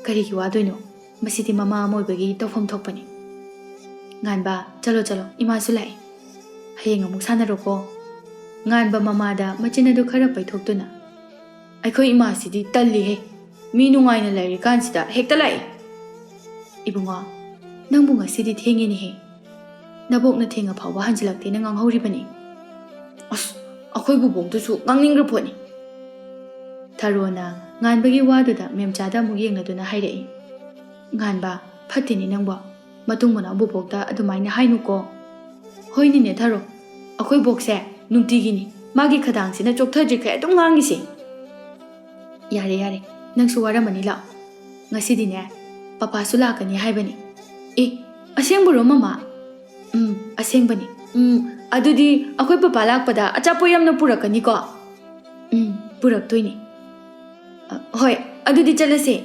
karigi wadoino masidi mama amoibagi tawfam thokpani. Nganba chalo ima sulai hayeng amuk sanaroko. Nganba mamada machinadu khara paithokduna aikhoi ima sidi talli he mi nungaina lairi kansida hekta lai. Ibunga nangbu ngasidi thengeni he nabokna thenga phawba hanjilakte na nganghoribani. Akhoi bubongdusu ngangningra phoni. Tharona nganbagi waduda memchada mug yengladuna hairai. Nganba phattini nangba matung mana bubokta adumaina hainuko. Hoini ne Tharo akhoi bokse nungtigini magi khadangsina chokthajikhe adum ngangise. Yare nangsu waramani la ngasidi ne papa su lakani haibani. Asengburo mama asengbani ꯑꯗꯨꯗꯤ ꯑꯩꯈꯣꯏ papa ꯂꯥꯛꯄꯗ ꯑꯆꯥꯄꯣꯠ ꯌꯥꯝꯅ ꯄꯨꯔꯛꯀꯅꯤꯀꯣ? ꯄꯨꯔꯛꯇꯣꯏꯅꯤ꯫ ꯍꯣꯏ, ꯑꯗꯨꯗꯤ ꯆꯠꯂꯁꯦ꯫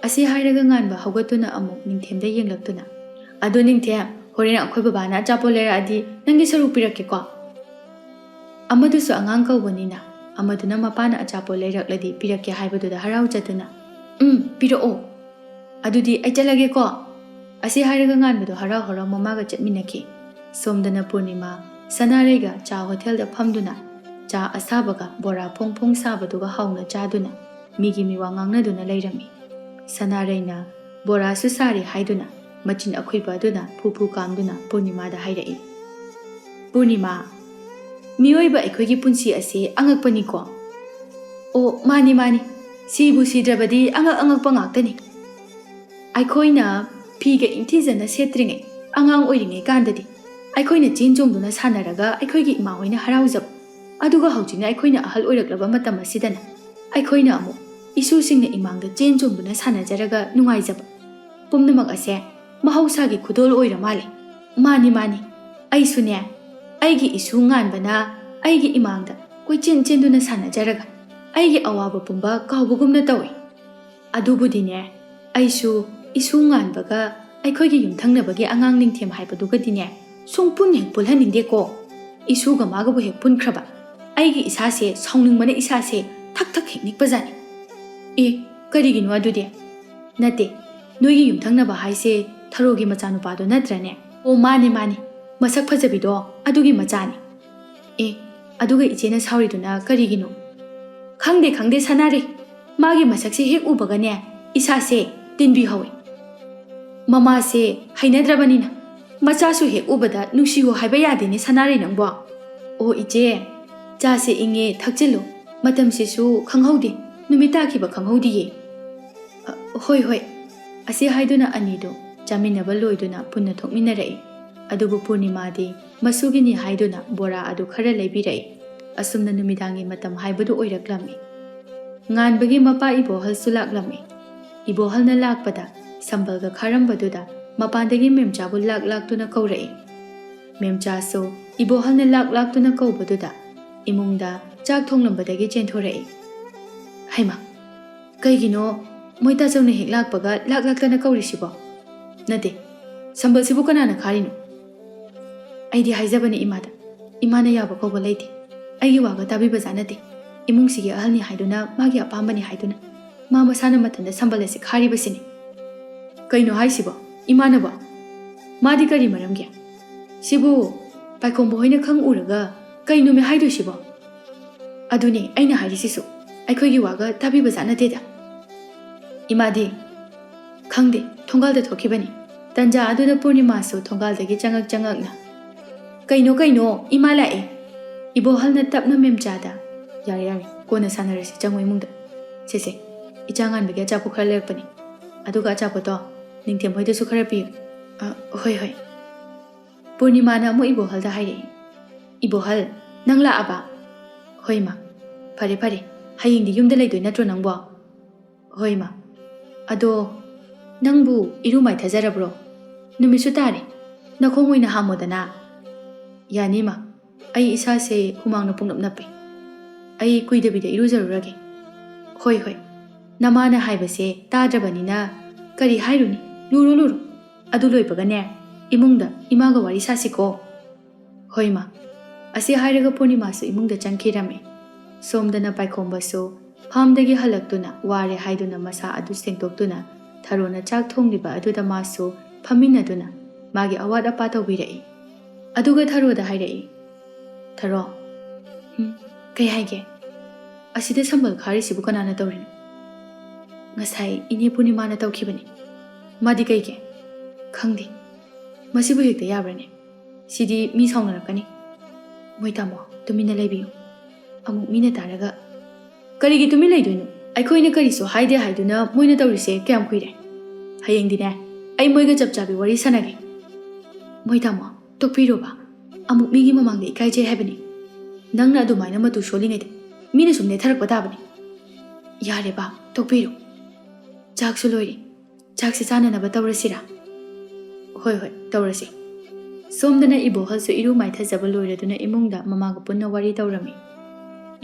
ꯑꯁꯤ ꯍꯥꯏꯔꯒ ꯉꯥꯟꯕ ꯍꯧꯒꯠꯇꯨꯅ ꯑꯃꯨꯛ ꯅꯤꯡꯊꯦꯝꯗ ꯌꯦꯡꯂꯛꯇꯨꯅ, ꯑꯗꯣ ꯅꯤꯡꯊꯦꯝ, ꯍꯣꯔꯦꯟ ꯑꯩꯈꯣꯏ ꯕꯕꯥꯅ ꯑꯆꯥꯄꯣꯠ ꯂꯩꯔꯛꯑꯗꯤ ꯅꯪꯒꯤ ꯁꯔꯨꯛ ꯄꯤꯔꯛꯀꯦꯀꯣ? ꯑꯃꯗꯨꯁꯨ ꯑꯉꯥꯡ ꯀꯧꯕꯅꯤꯅ ꯑꯃꯗꯨꯅ ꯃꯄꯥꯅ ꯑꯆꯥꯄꯣꯠ ꯂꯩꯔꯛꯂꯗꯤ ꯄꯤꯔꯛꯀꯦ ꯍꯥꯏꯕꯗꯨꯗ ꯍꯔꯥꯎꯖꯗꯨꯅ, ꯄꯤꯔꯛꯑꯣ꯫ ꯑꯗꯨꯗꯤ ꯑꯩ ꯆꯠꯂꯒꯦꯀꯣ꯫ ꯑꯁꯤ ꯍꯥꯏꯔꯒ ꯉꯥꯟꯕꯗꯣ ꯍꯔꯥꯎ ꯍꯔꯥꯎ ꯃꯃꯥꯒ ꯆꯠꯃꯤꯟꯅꯈꯤ꯫ ꯁꯣꯝꯗꯅ ꯄꯨꯔꯅꯤꯃꯥ ꯁꯅꯥꯔꯩꯒ ꯆꯥ ꯍꯣꯇꯦꯜꯗ ꯐꯝꯗꯨꯅ ꯆꯥ ꯑꯁꯥꯕꯒ ꯕꯣꯔꯥ ꯐꯣꯡ ꯐꯣꯡ ꯁꯥꯕꯗꯨꯒ ꯍꯥꯎꯅ ꯆꯥꯗꯨꯅ ꯃꯤꯒꯤ ꯃꯤꯋꯥ ꯉꯥꯡꯅꯗꯨꯅ ꯂꯩꯔꯝꯃꯤ꯫ ꯁꯅꯥꯔꯩꯅ ꯕꯣꯔꯥꯁꯨ ꯁꯥꯔꯤ ꯍꯥꯏꯗꯨꯅ ꯃꯆꯤꯟ ꯑꯈꯨꯏꯕ ꯑꯗꯨꯅ ꯐꯨ ꯐꯨ ꯀꯥꯝꯗꯨꯅ ꯄꯨꯔꯅꯤꯃꯥꯗ ꯍꯥꯏꯔꯛꯏ, ꯄꯨꯔꯅꯤꯃꯥ, ꯃꯤꯑꯣꯏꯕ ꯑꯩꯈꯣꯏꯒꯤ ꯄꯨꯟꯁꯤ ꯑꯁꯤ ꯑꯉꯛꯄꯅꯤꯀꯣ꯫ ꯑꯣ, ꯃꯥꯅꯤ ꯃꯥꯅꯤ, ꯁꯤꯕꯨ ꯁꯤꯗ꯭ꯔꯕꯗꯤ ꯑꯉꯛꯄ ꯉꯥꯛꯇꯅꯤ꯫ ꯑꯩꯈꯣꯏꯅ ꯐꯤꯒ ꯏꯪꯊꯤꯖꯅ ꯁꯦꯠꯇ꯭ꯔꯤꯉꯩ ꯑꯉꯥꯡ ꯑꯣꯏꯔꯤꯉꯩ ꯀꯥꯟꯗꯗꯤ ꯑꯩꯈꯣꯏꯅ ꯆꯦꯟ ꯆꯣꯡꯗꯨꯅ ꯁꯥꯟꯅꯔꯒ ꯑꯩꯈꯣꯏꯒꯤ ꯏꯃꯥ ꯍꯣꯏꯅ ꯍꯔꯥꯎꯖꯕ, ꯑꯗꯨꯒ ꯍꯧꯖꯤꯛꯅ ꯑꯩꯈꯣꯏꯅ ꯑꯍꯜ ꯑꯣꯏꯔꯛꯂꯕ ꯃꯇꯝ ꯑꯁꯤꯗꯅ ꯑꯩꯈꯣꯏꯅ ꯑꯃꯨꯛ ꯏꯁꯨꯁꯤꯡꯅ ꯏꯃꯥꯡꯗ ꯆꯦꯟ ꯆꯣꯡꯗꯨꯅ ꯁꯥꯟꯅꯖꯔꯒ ꯅꯨꯡꯉꯥꯏꯖꯕ, ꯄꯨꯝꯅꯃꯛ ꯑꯁꯦ ꯃꯍꯧꯁꯥꯒꯤ ꯈꯨꯗꯣꯜ ꯑꯣꯏꯔ ꯃꯥꯜꯂꯦ꯫ ꯃꯥꯅꯤ ꯃꯥꯅꯤ, ꯑꯩꯁꯨꯅꯦ, ꯑꯩꯒꯤ ꯏꯁꯨ ꯉꯥꯟꯕꯅ ꯑꯩꯒꯤ ꯏꯃꯥꯡꯗ ꯀꯣꯏꯆꯦꯟ ꯆꯦꯟꯗꯨꯅ ꯁꯥꯟꯅꯖꯔꯒ ꯑꯩꯒꯤ ꯑꯋꯥꯕ ꯄꯨꯝꯕ ꯀꯥꯎꯕꯒꯨꯝꯅ ꯇꯧꯏ꯫ ꯑꯗꯨꯕꯨꯗꯤꯅꯦ, ꯑꯩꯁꯨ ꯏꯁꯨ ꯉꯥꯟꯕꯒ ꯑꯩꯈꯣꯏꯒꯤ ꯌꯨꯝꯊꯪꯅꯕꯒꯤ ꯑꯉꯥꯡ ꯅꯤꯡꯊꯦꯝ ꯍꯥꯏꯕꯗꯨꯒꯗꯤꯅꯦ ꯁꯨꯡꯄꯨꯟ ꯍꯦꯛ ꯄꯨꯜꯍꯟꯅꯤꯡꯗꯦꯀꯣ꯫ ꯏꯁꯨꯒ ꯃꯥꯒꯕꯨ ꯍꯦꯛ ꯄꯨꯟꯈ꯭ꯔꯕ ꯑꯩꯒꯤ ꯏꯁꯥꯁꯦ ꯁꯥꯎꯅꯤꯡꯕꯅ ꯏꯁꯥꯁꯦ ꯊꯛ ꯊꯛ ꯍꯦꯛ ꯅꯤꯛꯄꯖꯥꯠꯅꯤ꯫ ꯑꯦ, ꯀꯔꯤꯒꯤꯅꯣ ꯑꯗꯨꯗꯤ? ꯅꯠꯇꯦ, ꯅꯣꯏꯒꯤ ꯌꯨꯝꯊꯪꯅꯕ ꯍꯥꯏꯁꯦ ꯊꯔꯣꯒꯤ ꯃꯆꯥꯅꯨꯄꯥꯗꯣ ꯅꯠꯇ꯭ꯔꯅꯦ? ꯑꯣ, ꯃꯥꯅꯤ ꯃꯥꯅꯤ, ꯃꯁꯛ ꯐꯖꯕꯤꯗꯣ ꯑꯗꯨꯒꯤ ꯃꯆꯥꯅꯤ꯫ ꯑꯦ, ꯑꯗꯨꯒ ꯏꯆꯦꯅ ꯁꯥꯎꯔꯤꯗꯨꯅ ꯀꯔꯤꯒꯤꯅꯣ? ꯈꯪꯗꯦ ꯁꯅꯥꯔꯩ, ꯃꯥꯒꯤ ꯃꯁꯛꯁꯦ ꯍꯦꯛ ꯎꯕꯒꯅꯦ ꯏꯁꯥꯁꯦ ꯇꯤꯟꯕꯤ ꯍꯧꯏ꯫ ꯃꯃꯥꯁꯦ ꯍꯩꯅꯗ꯭ꯔꯕꯅꯤꯅ ꯃꯆꯥꯁꯨ ꯍꯦꯛ ꯎꯕꯗ ꯅꯨꯡꯁꯤꯌꯣ ꯍꯥꯏꯕ ꯌꯥꯗꯦꯅꯦ ꯁꯅꯥꯔꯩ ꯅꯪꯕꯣ꯫ ꯑꯣ ꯏꯆꯦ, ꯆꯥꯁꯦ ꯏꯪꯉꯦ, ꯊꯛꯆꯤꯜꯂꯨ, ꯃꯇꯝꯁꯤꯁꯨ ꯈꯪꯍꯧꯗꯦ, ꯅꯨꯃꯤꯠ ꯇꯥꯈꯤꯕ ꯈꯪꯍꯧꯗꯤꯌꯦ꯫ ꯍꯣꯏ, ꯑꯁꯤ ꯍꯥꯏꯗꯨꯅ ꯑꯅꯤꯗꯨ ꯆꯥꯃꯤꯟꯅꯕ ꯂꯣꯏꯗꯨꯅ ꯄꯨꯟꯅ ꯊꯣꯛꯃꯤꯟꯅꯔꯛꯏ꯫ ꯑꯗꯨꯕꯨ ꯄꯨꯔꯅꯤꯃꯥꯗꯤ ꯃꯁꯨꯒꯤꯅꯤ ꯍꯥꯏꯗꯨꯅ ꯕꯣꯔꯥ ꯑꯗꯨ ꯈꯔ ꯂꯩꯕꯤꯔꯛꯏ꯫ ꯑꯁꯨꯝꯅ ꯅꯨꯃꯤꯗꯥꯡꯒꯤ ꯃꯇꯝ ꯍꯥꯏꯕꯗꯨ ꯑꯣꯏꯔꯛꯂꯝꯃꯤ꯫ ꯉꯥꯟꯕꯒꯤ ꯃꯄꯥ ꯏꯕꯣꯍꯜꯁꯨ ꯂꯥꯛꯂꯝꯃꯤ꯫ ꯏꯕꯣꯍꯜꯅ ꯂꯥꯛꯄꯗ ꯁꯝꯕꯜꯒ ꯈꯥꯔꯝꯕꯗꯨꯗ ꯃꯄꯥꯟꯗꯒꯤ ꯃꯦꯝꯆꯥꯕꯨ ꯂꯥꯛꯇꯨꯅ ꯀꯧꯔꯛꯏ꯫ ꯃꯦꯝꯆꯥꯁꯨ ꯏꯕꯣꯍꯜꯅ ꯂꯥꯛꯇꯨꯅ ꯀꯧꯕꯗꯨꯗ ꯏꯃꯨꯡꯗ ꯆꯥꯛ ꯊꯣꯡꯂꯝꯕꯗꯒꯤ ꯆꯦꯟꯊꯣꯔꯛꯏ꯫ ꯍꯩꯃꯥ, ꯀꯩꯒꯤꯅꯣ ꯃꯣꯏꯇꯥꯆꯧꯅ ꯍꯦꯛ ꯂꯥꯛꯄꯒ ꯂꯥꯛꯇꯅ ꯀꯧꯔꯤꯁꯤꯕꯣ? ꯅꯠꯇꯦ, ꯁꯝꯕꯜꯁꯤꯕꯨ ꯀꯅꯥꯅ ꯈꯥꯔꯤꯅꯣ? ꯑꯩꯗꯤ ꯍꯥꯏꯖꯕꯅꯤ ꯏꯃꯥꯗ, ꯏꯃꯥꯅ ꯌꯥꯕ ꯀꯧꯕ ꯂꯩꯇꯦ, ꯑꯩꯒꯤ ꯋꯥꯒ ꯇꯥꯕꯤꯕꯖꯥꯠ ꯅꯠꯇꯦ꯫ ꯏꯃꯨꯡꯁꯤꯒꯤ ꯑꯍꯜꯅꯤ ꯍꯥꯏꯗꯨꯅ ꯃꯥꯒꯤ ꯑꯄꯥꯝꯕꯅꯤ ꯍꯥꯏꯗꯨꯅ ꯃꯥ ꯃꯁꯥꯅ ꯃꯊꯟꯇ ꯁꯝꯕꯜ ꯑꯁꯤ ꯈꯥꯔꯤꯕꯁꯤꯅꯤ꯫ ꯀꯩꯅꯣ ꯍꯥꯏꯁꯤꯕꯣ ꯏꯃꯥꯅꯕꯣ? ꯃꯥꯗꯤ ꯀꯔꯤ ꯃꯔꯝꯒꯤ? ꯁꯤꯕꯨ ꯄꯥꯏꯈꯣꯝꯕ ꯍꯣꯏꯅ ꯈꯪ ꯎꯔꯒ ꯀꯩꯅꯣꯃꯦ ꯍꯥꯏꯗꯣꯏꯁꯤꯕꯣ? ꯑꯗꯨꯅꯦ ꯑꯩꯅ ꯍꯥꯏꯔꯤꯁꯤꯁꯨ, ꯑꯩꯈꯣꯏꯒꯤ ꯋꯥꯒ ꯇꯥꯕꯤꯕꯖꯥꯠ ꯅꯠꯇꯦꯗ꯫ ꯏꯃꯥꯗꯤ ꯈꯪꯗꯦ, ꯊꯣꯡꯒꯥꯜꯗ ꯊꯣꯛꯈꯤꯕꯅꯤ꯫ ꯇꯟꯖꯥ ꯑꯗꯨꯗ ꯄꯨꯔꯅꯤꯃꯥꯁꯨ ꯊꯣꯡꯒꯥꯜꯗꯒꯤ ꯆꯪꯉꯛꯅ, ꯀꯩꯅꯣ, ꯏꯃꯥ ꯂꯥꯛꯑꯦ꯫ ꯏꯕꯣꯍꯜꯅ ꯇꯞꯅ ꯃꯦꯝꯆꯥꯗ, ꯌꯥꯔꯦ, ꯀꯣꯟꯅ ꯁꯥꯟꯅꯔꯁꯤ, ꯆꯪꯉꯣ ꯏꯃꯨꯡꯗ꯫ ꯁꯦ, ꯏꯆꯥ ꯉꯥꯟꯕꯒꯤ ꯑꯆꯥꯄꯣꯠ ꯈꯔ ꯂꯩꯔꯛꯄꯅꯤ, ꯑꯗꯨꯒ ꯑꯆꯥꯄꯣꯠꯇꯣ ꯅꯤꯡꯊꯦꯝ ꯍꯣꯏꯗꯁꯨ ꯈꯔ ꯄꯤꯌꯨ꯫ ꯍꯣꯏ꯫ ꯄꯨꯔꯅꯤꯃꯥꯅ ꯑꯃꯨꯛ ꯏꯕꯣꯍꯜꯗ ꯍꯥꯏꯔꯛꯏ, ꯏꯕꯣꯍꯜ, ꯅꯪ ꯂꯥꯛꯑꯕ? ꯍꯣꯏ ꯃꯥ, ꯐꯔꯦ, ꯍꯌꯦꯡꯗꯤ ꯌꯨꯝꯗ ꯂꯩꯗꯣꯏ ꯅꯠꯇ꯭रो ꯅꯪꯕꯣ? ꯍꯣꯏ ꯃꯥ, ꯑꯗꯣ ꯅꯪꯕꯨ ꯏꯔꯨ ꯃꯥꯏꯊꯖꯔꯕ꯭ꯔꯣ? ꯅꯨꯃꯤꯠꯁꯨ ꯇꯥꯔꯦ, ꯅꯈꯣꯡ ꯑꯣꯏꯅ ꯍꯥꯝꯃꯣꯗꯅ꯫ ꯌꯥꯅꯤ ꯃꯥ, ꯑꯩ ꯏꯁꯥꯁꯦ ꯍꯨꯃꯥꯡꯅ ꯄꯨꯡꯅꯞ ꯅꯞꯄꯦ, ꯑꯩ ꯀꯨꯏꯗꯕꯤꯗ ꯏꯔꯨꯖꯔꯨꯔꯒꯦ꯫ ꯍꯣꯏ, ꯅꯃꯥꯅ ꯍꯥꯏꯕꯁꯦ ꯇꯥꯗ꯭ꯔꯕꯅꯤꯅ ꯀꯔꯤ ꯍꯥꯏꯔꯨꯅꯤ, ꯂꯨꯔꯣ, ꯑꯗꯨ ꯂꯣꯏꯕꯒꯅꯦ ꯏꯃꯨꯡꯗ ꯏꯃꯥꯒ ꯋꯥꯔꯤ ꯁꯥꯁꯤꯀꯣ꯫ ꯍꯣꯏ ꯃꯥ꯫ ꯑꯁꯤ ꯍꯥꯏꯔꯒ ꯄꯨꯔꯅꯤꯃꯥꯁꯨ ꯏꯃꯨꯡꯗ ꯆꯪꯈꯤꯔꯝꯃꯤ꯫ ꯁꯣꯝꯗꯅ ꯄꯥꯏꯈꯣꯝꯕꯁꯨ ꯐꯥꯝꯗꯒꯤ ꯍꯜꯂꯛꯇꯨꯅ ꯋꯥꯔꯦ ꯍꯥꯏꯗꯨꯅ ꯃꯁꯥ ꯑꯗꯨ ꯁꯦꯡꯗꯣꯛꯇꯨꯅ ꯊꯔꯣꯅ ꯆꯥꯛ ꯊꯣꯡꯂꯤꯕ ꯑꯗꯨꯗ ꯃꯥꯁꯨ ꯐꯝꯃꯤꯟꯅꯗꯨꯅ ꯃꯥꯒꯤ ꯑꯋꯥꯠ ꯑꯄꯥ ꯇꯧꯕꯤꯔꯛꯏ꯫ ꯑꯗꯨꯒ ꯊꯔꯣꯗ ꯍꯥꯏꯔꯛꯏ, ꯊꯔꯣ, ꯀꯩ ꯍꯥꯏꯒꯦ? ꯑꯁꯤꯗ ꯁꯝꯕꯜ ꯈꯥꯔꯤꯁꯤꯕꯨ ꯀꯅꯥꯅ ꯇꯧꯔꯤꯅꯣ? ꯉꯁꯥꯏ ꯏꯅꯦ ꯄꯨꯔꯅꯤꯃꯥꯅ ꯇꯧꯈꯤꯕꯅꯤ꯫ ꯃꯥꯗꯤ ꯀꯩꯒꯤ? ꯈꯪꯗꯦ, ꯃꯁꯤꯕꯨ ꯍꯦꯛꯇ ꯌꯥꯕ꯭ꯔꯅꯦ? ꯁꯤꯗꯤ ꯃꯤ ꯁꯥꯎꯅꯔꯛꯀꯅꯤ꯫ ꯃꯣꯏ ꯇꯥꯃꯣ, ꯇꯨꯃꯤꯟꯅ ꯂꯩꯕꯤꯌꯨ, ꯑꯃꯨꯛ ꯃꯤꯅ ꯇꯥꯔꯒ꯫ ꯀꯔꯤꯒꯤ ꯇꯨꯃꯤꯟ ꯂꯩꯗꯣꯏꯅꯣ? ꯑꯩꯈꯣꯏꯅ ꯀꯔꯤꯁꯨ ꯍꯥꯏꯗꯦ ꯍꯥꯏꯗꯨꯅ ꯃꯣꯏꯅ ꯇꯧꯔꯤꯁꯦ ꯀꯌꯥꯝ ꯀꯨꯏꯔꯦ? ꯍꯌꯦꯡꯗꯤꯅꯦ ꯑꯩ ꯃꯣꯏꯒ ꯆꯞ ꯆꯥꯕꯤ ꯋꯥꯔꯤ ꯁꯥꯟꯅꯒꯦ꯫ ꯃꯣꯏ ꯇꯥꯃꯣ, ꯇꯣꯛꯄꯤꯔꯣꯕ, ꯑꯃꯨꯛ ꯃꯤꯒꯤ ꯃꯃꯥꯡꯗ ꯏꯀꯥꯏꯖꯩ ꯍꯥꯏꯕꯅꯤ꯫ ꯅꯪꯅ ꯑꯗꯨꯃꯥꯏꯅ ꯃꯇꯨ ꯁꯣꯜꯂꯤꯉꯩꯗ ꯃꯤꯅ ꯁꯨꯝ ꯅꯦꯠꯊꯔꯛꯄ ꯇꯥꯕꯅꯤ꯫ ꯌꯥꯔꯦ ꯕꯥ, ꯇꯣꯛꯄꯤꯔꯣ꯫ ꯆꯥꯛꯁꯨ ꯂꯣꯏꯔꯦ, ꯆꯥꯛꯁꯦ ꯆꯥꯅꯅꯕ ꯇꯧꯔꯁꯤꯔꯥ? ꯍꯣꯏ, ꯇꯧꯔꯁꯤ꯫ ꯁꯣꯝꯗꯅ ꯏꯕꯣꯍꯜꯁꯨ ꯏꯔꯨ ꯃꯥꯏꯊꯖꯕ ꯂꯣꯏꯔꯗꯨꯅ ꯏꯃꯨꯡꯗ ꯃꯃꯥꯒ ꯄꯨꯟꯅ ꯋꯥꯔꯤ ꯇꯧꯔꯝꯃꯤ꯫